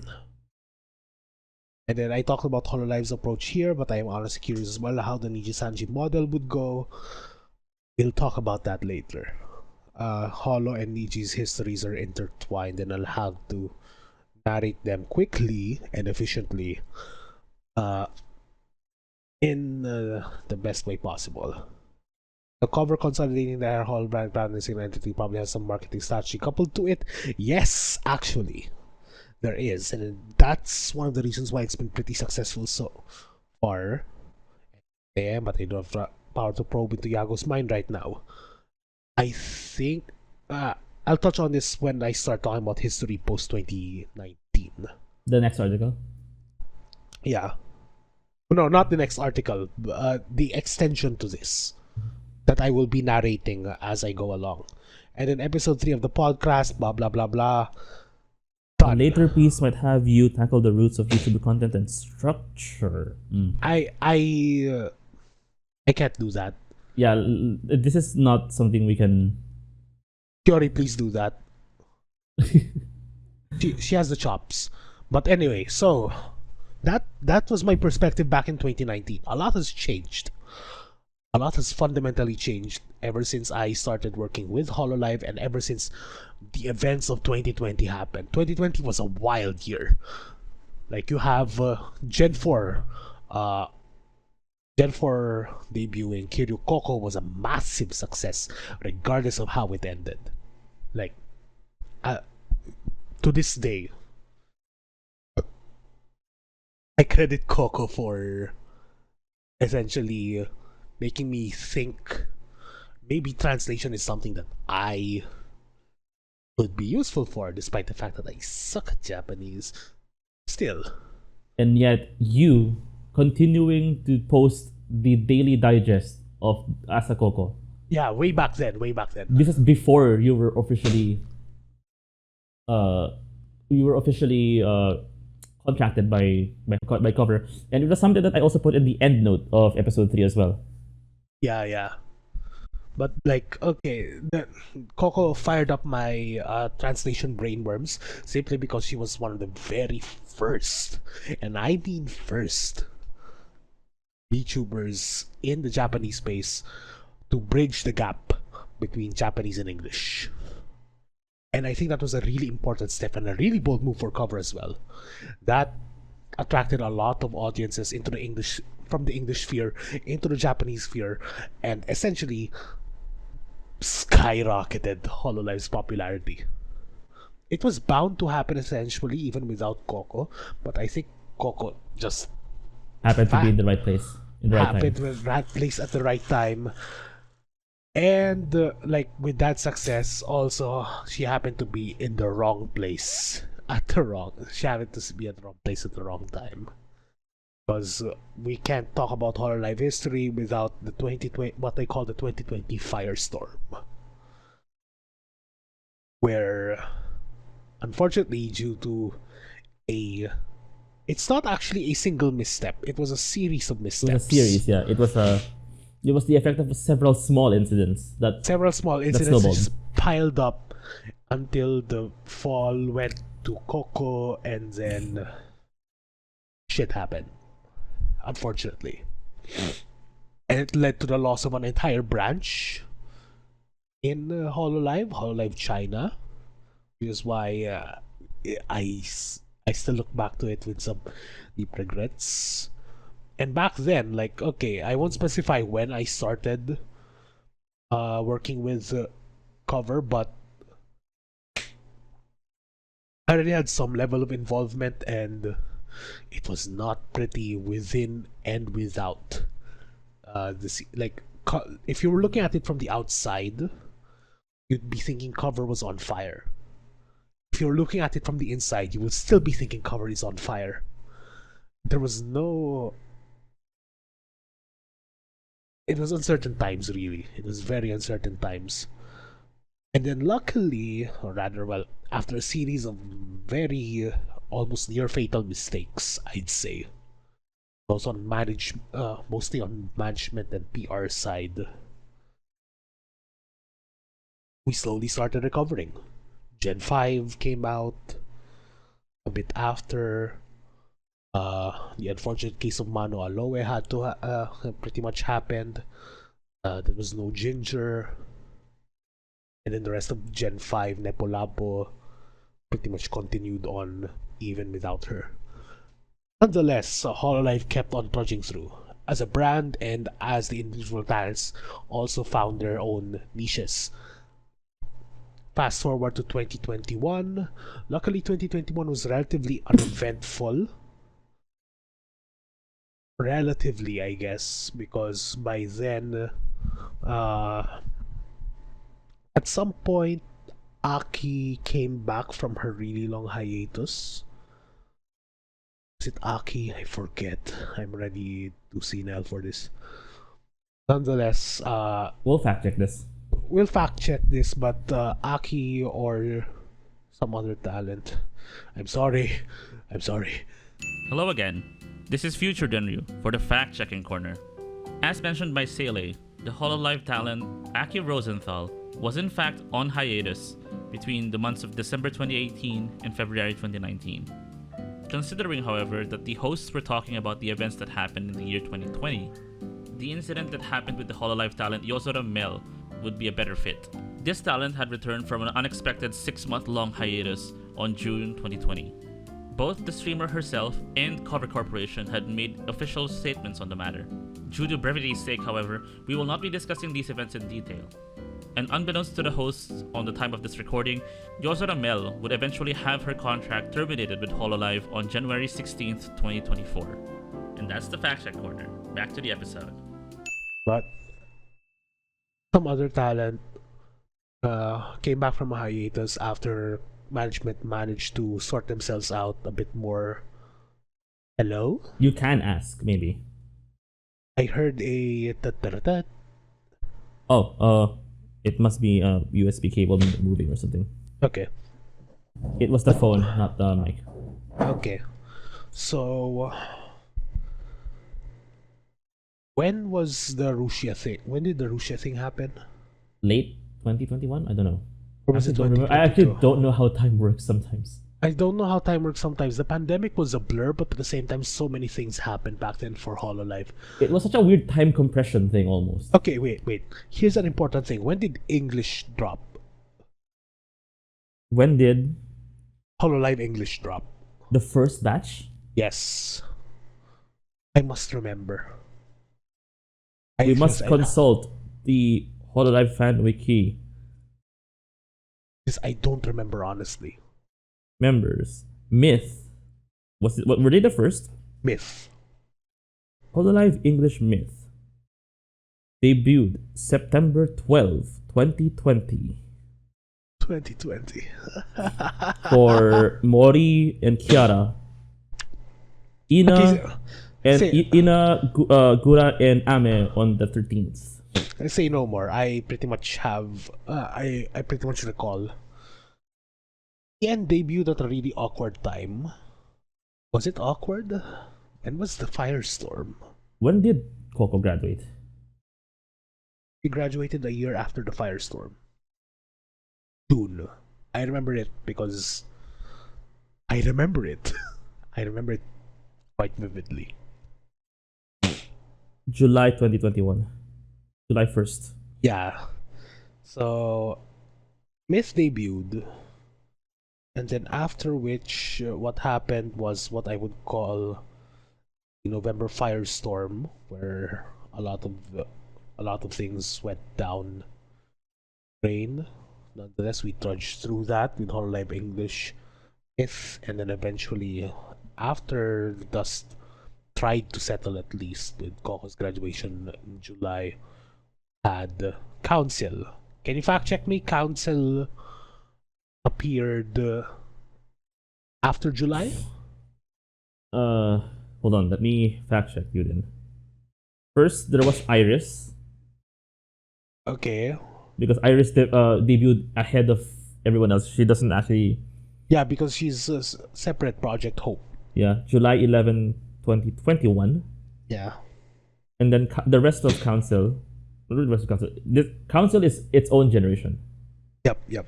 Speaker 2: And then I talked about Hololive's approach here, but I am honestly curious as well how the Nijisanji model would go. We'll talk about that later. Holo and Niji's histories are intertwined, and I'll have to narrate them quickly and efficiently in the best way possible. The Cover consolidating their whole brand and single entity probably has some marketing strategy coupled to it. Yes, actually, there is, and that's one of the reasons why it's been pretty successful so far. But I don't have power to probe into YAGOO's mind right now. I think I'll touch on this when I start talking about history post 2019.
Speaker 3: The next article.
Speaker 2: Yeah. No, not the next article. The extension to this that I will be narrating as I go along. And in episode 3 of the podcast, blah blah blah blah.
Speaker 3: A
Speaker 2: Done.
Speaker 3: later piece might have you tackle the roots of YouTuber content and structure.
Speaker 2: I can't do that.
Speaker 3: Yeah, this is not something we can.
Speaker 2: Theory, please do that. She has the chops. But anyway, so that was my perspective back in 2019. A lot has changed. A lot has fundamentally changed ever since I started working with Hololive and ever since the events of 2020 happened. 2020 was a wild year. Like, you have Gen 4 debuting. Kiryu Coco was a massive success regardless of how it ended. Like, to this day, I credit Coco for essentially making me think maybe translation is something that I would be useful for, despite the fact that I suck at Japanese. Still.
Speaker 3: And yet, you continuing to post the daily digest of Asakoko.
Speaker 2: Yeah, way back then.
Speaker 3: This is before you were officially contracted by Cover, and it was something that I also put in the end note of episode 3 as well.
Speaker 2: Yeah. But like, okay, Coco fired up my translation brainworms simply because she was one of the very first, and I mean first, VTubers in the Japanese space to bridge the gap between Japanese and English. And I think that was a really important step and a really bold move for Cover as well. That attracted a lot of audiences into the English, from the English sphere into the Japanese sphere, and essentially skyrocketed Hololive's popularity. It was bound to happen essentially even without Coco, but I think Coco just
Speaker 3: Happened to be in the right place in the right
Speaker 2: happened
Speaker 3: time.
Speaker 2: with right place at the right time. And like with that success, also she happened to be in the wrong place at the wrong. She happened to be at the wrong place at the wrong time. Because we can't talk about Hololive history without the 2020, what they call the 2020 firestorm, where unfortunately due to it's not actually a single misstep, it was a series of
Speaker 3: It
Speaker 2: missteps.
Speaker 3: was a series, yeah. It was the effect of several small incidents that
Speaker 2: Several small incidents
Speaker 3: snowballed.
Speaker 2: just piled up until the fall went to Coco, and then shit happened, unfortunately. And it led to the loss of an entire branch in Hololive China, which is why I still look back to it with some deep regrets. And back then, like, okay, I won't specify when I started working with Cover, but I already had some level of involvement, and it was not pretty within and without. If you were looking at it from the outside, you'd be thinking Cover was on fire. If you're looking at it from the inside, you would still be thinking Cover is on fire. There was no... It was uncertain times, really. It was very uncertain times. And then luckily, or rather, well, after a series of very almost near fatal mistakes, I'd say, also on mostly on management and PR side, we slowly started recovering. Gen 5 came out a bit after. The unfortunate case of Mano Aloe had to pretty much happened. There was no Ginger. And then the rest of Gen 5, Nepolabo, pretty much continued on even without her. Nonetheless, Hololive kept on trudging through. As a brand and as the individual talents also found their own niches. Fast forward to 2021. Luckily, 2021 was relatively uneventful. Relatively, I guess, because by then, at some point, Aki came back from her really long hiatus. Is it Aki? I forget. I'm already too senile for this. Nonetheless,
Speaker 3: we'll fact check this.
Speaker 2: we'll fact check this, but Aki or some other talent. I'm sorry.
Speaker 1: Hello again. This is Future Denryu for the fact-checking corner. As mentioned by Seele, the Hololive talent Aki Rosenthal was in fact on hiatus between the months of December 2018 and February 2019. Considering, however, that the hosts were talking about the events that happened in the year 2020, the incident that happened with the Hololive talent Yozora Mel would be a better fit. This talent had returned from an unexpected 6-month-long hiatus on June 2020. Both the streamer herself and Cover Corporation had made official statements on the matter. Due to brevity's sake, however, we will not be discussing these events in detail. And unbeknownst to the hosts on the time of this recording, Yozora Mel would eventually have her contract terminated with Hololive on January 16th, 2024. And that's the Fact Check Corner. Back to the episode.
Speaker 2: But some other talent came back from a hiatus after management managed to sort themselves out a bit more. Hello?
Speaker 3: You can ask, maybe.
Speaker 2: I heard a tat-tat-tat.
Speaker 3: Oh, it must be a USB cable moving or something.
Speaker 2: Okay.
Speaker 3: It was the phone, not the mic.
Speaker 2: Okay. So when was the Rusia thing? When did the Rusia thing happen?
Speaker 3: Late 2021? I don't know.
Speaker 2: Or was it
Speaker 3: I actually
Speaker 2: 2022?
Speaker 3: don't know how time works sometimes.
Speaker 2: I don't know how time works sometimes. The pandemic was a blur, but at the same time, so many things happened back then for Hololive.
Speaker 3: It was such a weird time compression thing almost.
Speaker 2: Okay, wait. Here's an important thing. When did English drop?
Speaker 3: When did
Speaker 2: Hololive English drop?
Speaker 3: the first batch?
Speaker 2: Yes. I must remember.
Speaker 3: We must
Speaker 2: I
Speaker 3: consult the Hololive fan wiki.
Speaker 2: Because I don't remember honestly.
Speaker 3: Members. Myth. Were they the first?
Speaker 2: Myth.
Speaker 3: Hololive English Myth. Debuted September 12, 2020.
Speaker 2: 2020.
Speaker 3: For Mori and Kiara. Ina
Speaker 2: Okay,
Speaker 3: and
Speaker 2: say-
Speaker 3: Ina, Gura and Ame on the 13th.
Speaker 2: I say no more. I pretty much have. I pretty much recall. Ian debuted at a really awkward time. Was it awkward? And what's the firestorm?
Speaker 3: When did Coco graduate?
Speaker 2: He graduated a year after the firestorm. June. I remember it because I remember it. I remember it quite vividly.
Speaker 3: July 2021. July 1st.
Speaker 2: Yeah. So Myth debuted, and then after which what happened was what I would call the November firestorm, where a lot of things went down drain. Nonetheless, we trudged through that with Hololive English Myth, and then eventually, after the dust tried to settle at least with Coco's graduation in July, had Council. Can you fact check me? Council appeared after July?
Speaker 3: Hold on, let me fact check you then. First, there was Iris,
Speaker 2: Okay.
Speaker 3: because Iris debuted ahead of everyone else. She doesn't actually.
Speaker 2: Yeah, because she's a separate Project Hope.
Speaker 3: Yeah, July 11, 2021.
Speaker 2: Yeah.
Speaker 3: And then the rest of Council. The rest of Council. The Council is its own generation.
Speaker 2: Yep.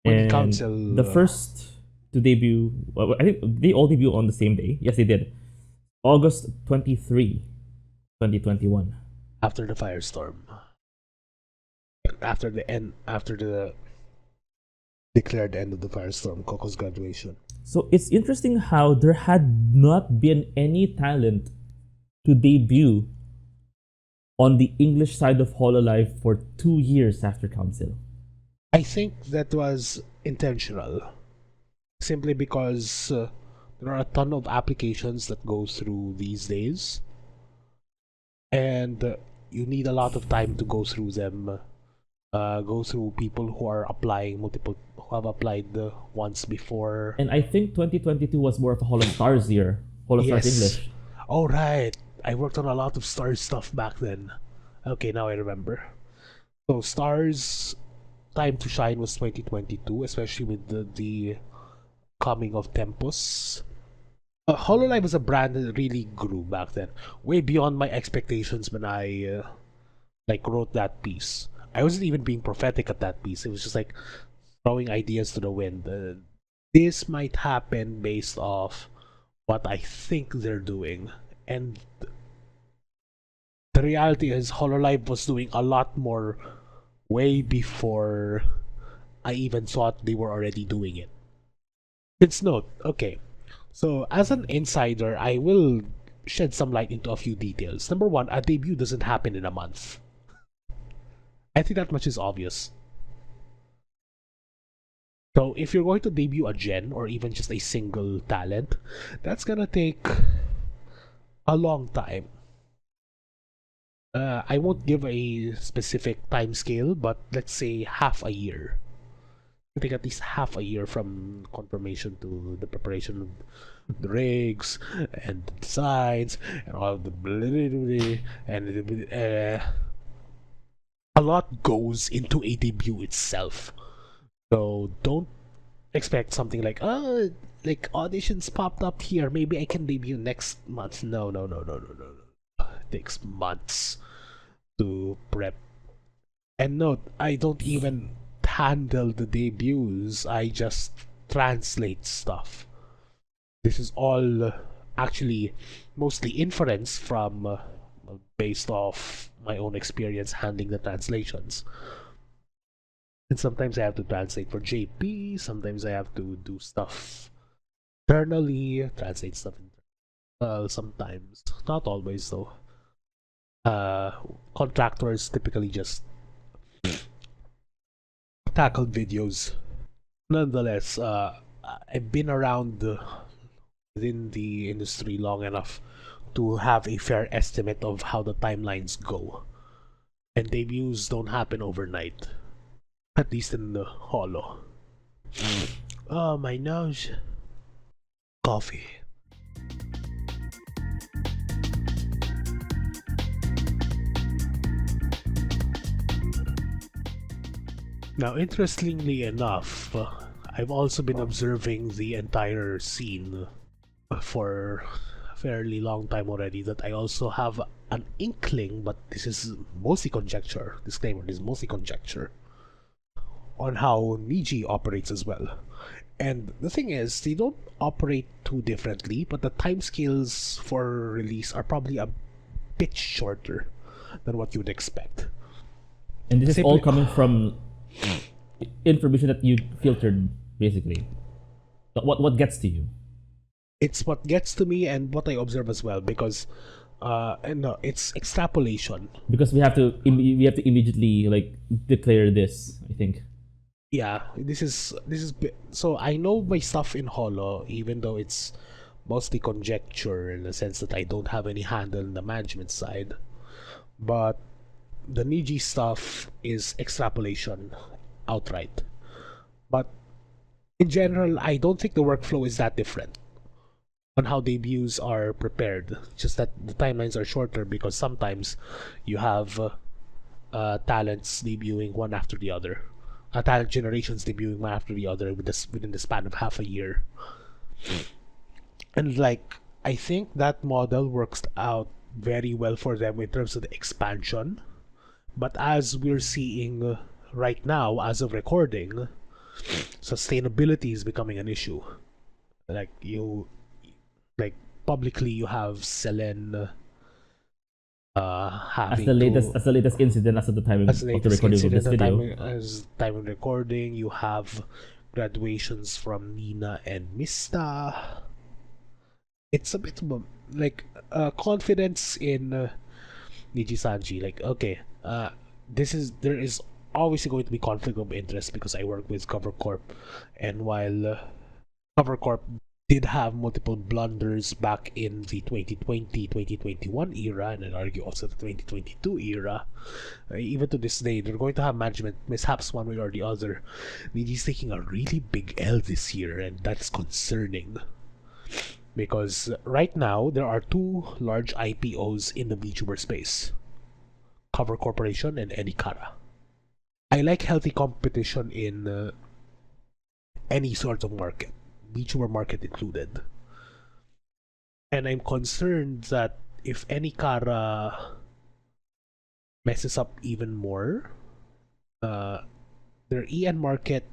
Speaker 2: When
Speaker 3: And
Speaker 2: Council,
Speaker 3: the first to debut, well, I think they all debut on the same day. Yes, they did. August 23, 2021.
Speaker 2: after the firestorm. After the declared end of the firestorm, Coco's graduation.
Speaker 3: So it's interesting how there had not been any talent to debut on the English side of Hololive for 2 years after Council.
Speaker 2: I think that was intentional. Simply because there are a ton of applications that go through these days. And you need a lot of time to go through them. Go through people who are applying who have applied once before.
Speaker 3: And I think 2022 was more of a Holo Stars year. Holo Stars
Speaker 2: Yes.
Speaker 3: English.
Speaker 2: Oh, right. I worked on a lot of Stars stuff back then. Okay, now I remember. So Stars time to shine was 2022, especially with the coming of Tempus. Hololive was a brand that really grew back then, way beyond my expectations when I wrote that piece. I wasn't even being prophetic at that piece. It was just like throwing ideas to the wind. This might happen based off what I think they're doing, and the reality is Hololive was doing a lot more way before I even thought they were already doing it. Let's note, okay. So, as an insider, I will shed some light into a few details. Number one, a debut doesn't happen in a month. I think that much is obvious. So, if you're going to debut a gen or even just a single talent, that's gonna take a long time. I won't give a specific time scale, but let's say half a year. It'll take at least half a year from confirmation to the preparation of the rigs and the designs and all the and a lot goes into a debut itself. So don't expect something like like auditions popped up here, maybe I can debut next month. No. It takes months to prep. And note, I don't even handle the debuts. I just translate stuff. This is all actually mostly inference from based off my own experience handling the translations. And sometimes I have to translate for JP, sometimes I have to do stuff internally, translate stuff sometimes. Not always though. Contractors typically just tackle videos. Nonetheless, I've been around within the industry long enough to have a fair estimate of how the timelines go. And debuts don't happen overnight. At least in the Holo. Oh, my nose. Coffee. Now, interestingly enough, I've also been observing the entire scene for a fairly long time already, that I also have an inkling, but this is mostly conjecture. Disclaimer, this is mostly conjecture on how Niji operates as well. And the thing is, they don't operate too differently, but the timescales for release are probably a bit shorter than what you would expect.
Speaker 3: And this is all coming from information that you filtered, basically. What gets to you?
Speaker 2: It's what gets to me and what I observe as well, because it's extrapolation.
Speaker 3: Because we have to immediately like declare this, I think.
Speaker 2: Yeah, this is so I know my stuff in Holo, even though it's mostly conjecture in the sense that I don't have any handle in the management side. But the Niji stuff is extrapolation outright. But in general, I don't think the workflow is that different on how debuts are prepared. Just that the timelines are shorter because sometimes you have talents debuting one after the other. Talent generations debuting one after the other within the span of half a year. And like, I think that model works out very well for them in terms of the expansion. But as we're seeing right now, as of recording, sustainability is becoming an issue. Like publicly you have Selen having
Speaker 3: as the latest incident as of the time of the recording of this video.
Speaker 2: As time of recording, you have graduations from Nina and Mista. It's a bit of like confidence in Nijisanji. Like, okay, there is obviously going to be conflict of interest because I work with Cover Corp, and while Cover Corp did have multiple blunders back in the 2020-2021 era, and I'd argue also the 2022 era, even to this day, they're going to have management mishaps one way or the other. Niji's taking a really big L this year, and that's concerning. Because right now, there are two large IPOs in the VTuber space. Cover Corporation and Enikara. I like healthy competition in any sort of market, VTuber market included. And I'm concerned that if Enikara messes up even more, their EN market...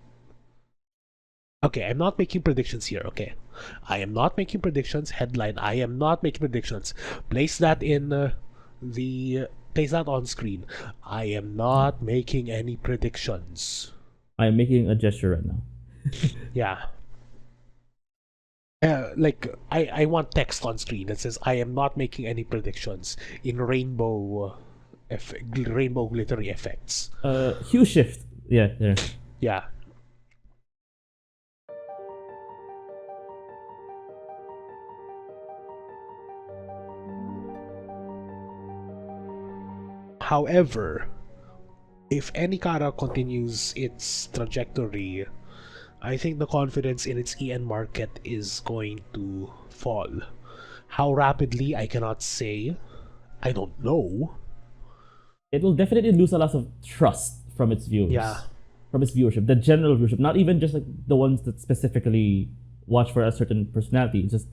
Speaker 2: Okay, I'm not making predictions here, okay? I am not making predictions. Headline, I am not making predictions. Place that in place that on screen. I am not making any predictions.
Speaker 3: I am making a gesture right now.
Speaker 2: Yeah. I want text on screen that says I am not making any predictions in rainbow glittery effects.
Speaker 3: Hue shift. Yeah, there.
Speaker 2: Yeah. However, if Enikara continues its trajectory, I think the confidence in its EN market is going to fall. How rapidly, I cannot say. I don't know.
Speaker 3: It will definitely lose a lot of trust from its viewers.
Speaker 2: Yeah.
Speaker 3: From its viewership, the general viewership, not even just like the ones that specifically watch for a certain personality, just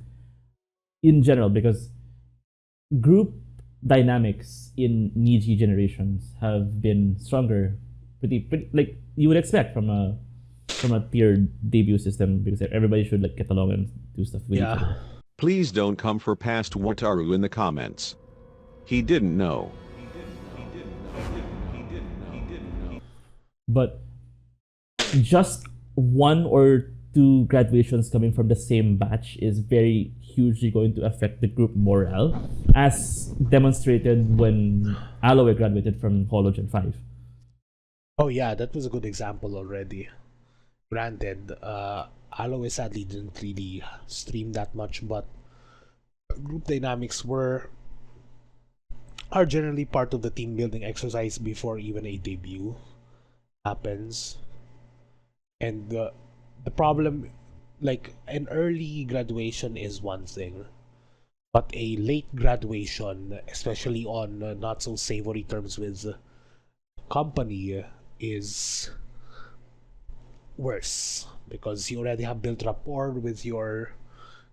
Speaker 3: in general, because group dynamics in Niji generations have been stronger pretty like you would expect from a tiered debut system, because everybody should like get along and do stuff with each
Speaker 2: Yeah.
Speaker 3: other.
Speaker 5: Please don't come for past Wataru in the comments. He didn't know.
Speaker 3: But just one or two graduations coming from the same batch is very hugely going to affect the group morale, as demonstrated when Aloe graduated from Holo Gen 5.
Speaker 2: Oh yeah, that was a good example already. Granted, Aloe sadly didn't really stream that much, but group dynamics are generally part of the team building exercise before even a debut happens. And the problem, like, an early graduation is one thing, but a late graduation, especially on not so savory terms with company, is worse, because you already have built rapport with your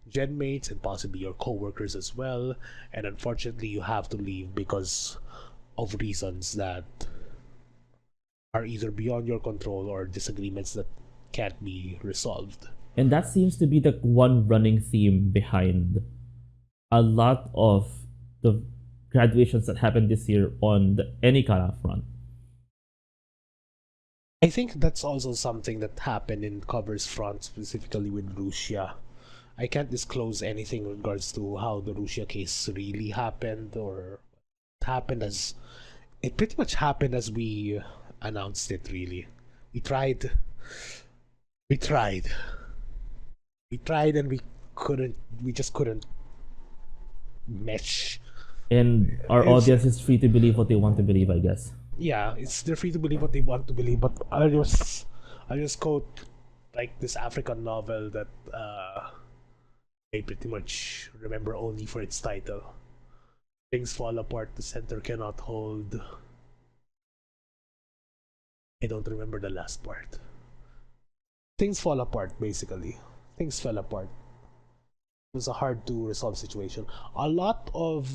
Speaker 2: gen mates and possibly your co-workers as well, and unfortunately you have to leave because of reasons that are either beyond your control or disagreements that can't be resolved.
Speaker 3: And that seems to be the one running theme behind a lot of the graduations that happened this year on the Enikara front.
Speaker 2: I think that's also something that happened in Cover's front, specifically with Russia. I can't disclose anything in regards to how the Russia case really happened, or it happened as it pretty much happened as we announced it. Really, we tried, and we couldn't. We just couldn't mesh.
Speaker 3: And our audience is free to believe what they want to believe, I guess.
Speaker 2: Yeah, they're free to believe what they want to believe, but I'll just quote like this African novel that I pretty much remember only for its title. Things fall apart, the center cannot hold. I don't remember the last part. Things fall apart, basically. Things fell apart. It was a hard to resolve situation. A lot of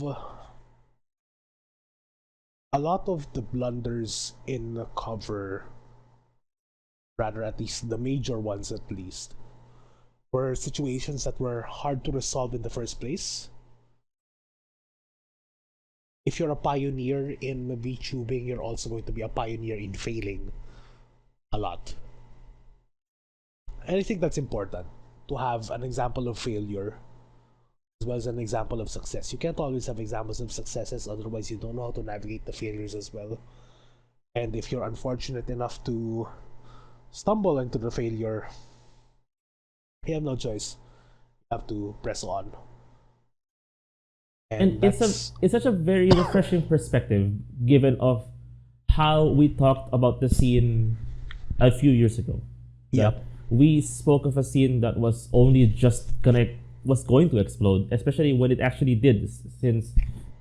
Speaker 2: the blunders in the cover, rather at least the major ones at least, were situations that were hard to resolve in the first place. If you're a pioneer in VTubing, you're also going to be a pioneer in failing a lot. And I think that's important, to have an example of failure as well as an example of success. You can't always have examples of successes, otherwise you don't know how to navigate the failures as well. And if you're unfortunate enough to stumble into the failure, you have no choice. You have to press on.
Speaker 3: And it's such a very refreshing perspective, given of how we talked about the scene a few years ago.
Speaker 2: Yep.
Speaker 3: We spoke of a scene that was only just was going to explode, especially when it actually did, since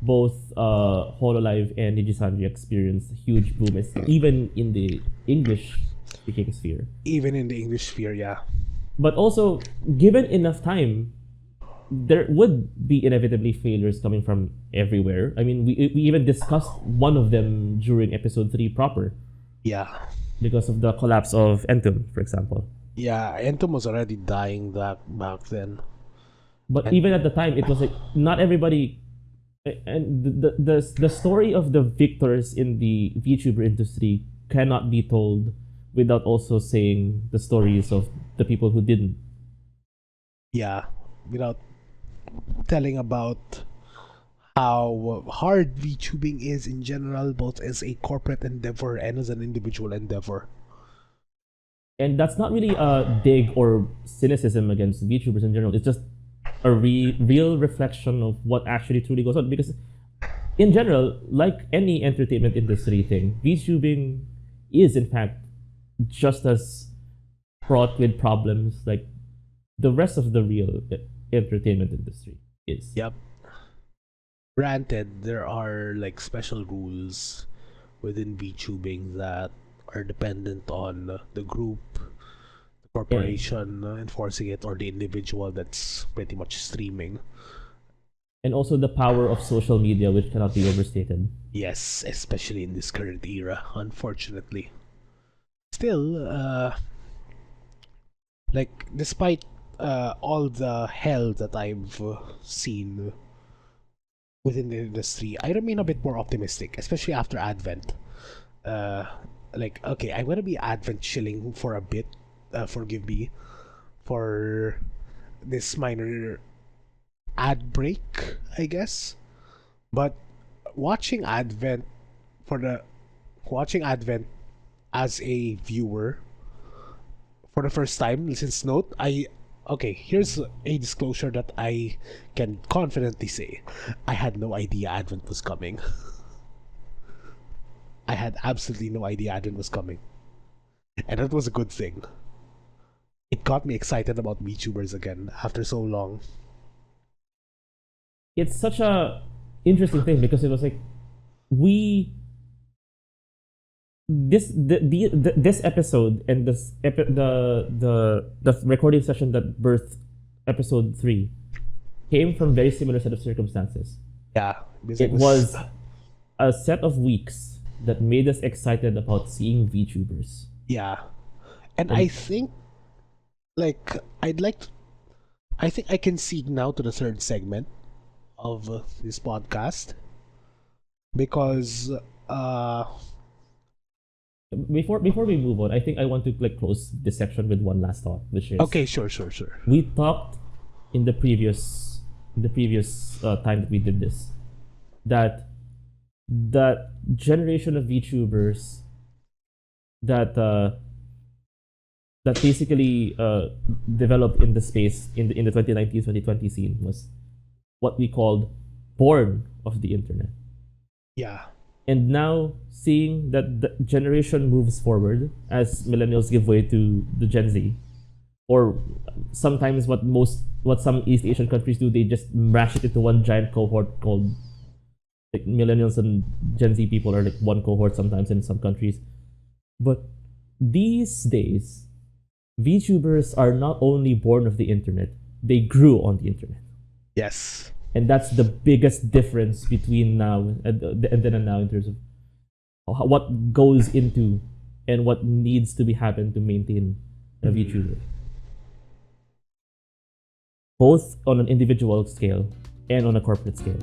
Speaker 3: both Hololive and Nijisanji experienced a huge boom, even in the English-speaking sphere.
Speaker 2: Even in the English sphere, yeah.
Speaker 3: But also, given enough time, there would be inevitably failures coming from everywhere. I mean, we even discussed one of them during episode 3 proper.
Speaker 2: Yeah.
Speaker 3: Because of the collapse of Entum, for example.
Speaker 2: Yeah, Entum was already dying back then.
Speaker 3: But even at the time, it was like not everybody. And the story of the victors in the VTuber industry cannot be told without also saying the stories of the people who didn't.
Speaker 2: Yeah, without telling about how hard VTubing is in general, both as a corporate endeavor and as an individual endeavor.
Speaker 3: And that's not really a dig or cynicism against VTubers in general. It's just a real reflection of what actually truly goes on. Because in general, like any entertainment industry thing, VTubing is in fact just as fraught with problems like the rest of the real entertainment industry is.
Speaker 2: Yep. Granted, there are like special rules within VTubing that are dependent on the group, the corporation enforcing it, or the individual that's pretty much streaming.
Speaker 3: And also the power of social media, which cannot be overstated.
Speaker 2: Yes, especially in this current era, unfortunately. still, like, despite all the hell that I've seen within the industry, I remain a bit more optimistic, especially after Advent. Like, okay, I'm gonna be Advent chilling for a bit. Forgive me for this minor ad break, I guess. But watching Advent watching Advent as a viewer for the first time since Note, here's a disclosure that I can confidently say. I had no idea Advent was coming. I had absolutely no idea Advent was coming. And that was a good thing. It got me excited about VTubers again after so long.
Speaker 3: It's such a interesting thing because it was like this episode and the recording session that birthed episode 3 came from very similar set of circumstances.
Speaker 2: Yeah,
Speaker 3: it was a set of weeks that made us excited about seeing VTubers.
Speaker 2: Yeah, and I think, like, I think I can see now to the third segment of this podcast because
Speaker 3: before we move on, I think I want to close this section with one last thought, which is
Speaker 2: okay. Sure.
Speaker 3: We talked in the previous time that we did this that generation of VTubers that basically developed in the space in the 2019-2020 scene was what we called born of the internet.
Speaker 2: Yeah.
Speaker 3: And now seeing that the generation moves forward as millennials give way to the Gen Z, or sometimes what some East Asian countries do, they just mash it into one giant cohort called, like, millennials and Gen Z people are like one cohort sometimes in some countries. But these days, VTubers are not only born of the internet, they grew on the internet.
Speaker 2: Yes.
Speaker 3: And that's the biggest difference between now and then and now in terms of what goes into and what needs to be happened to maintain a VTuber. Both on an individual scale and on a corporate scale.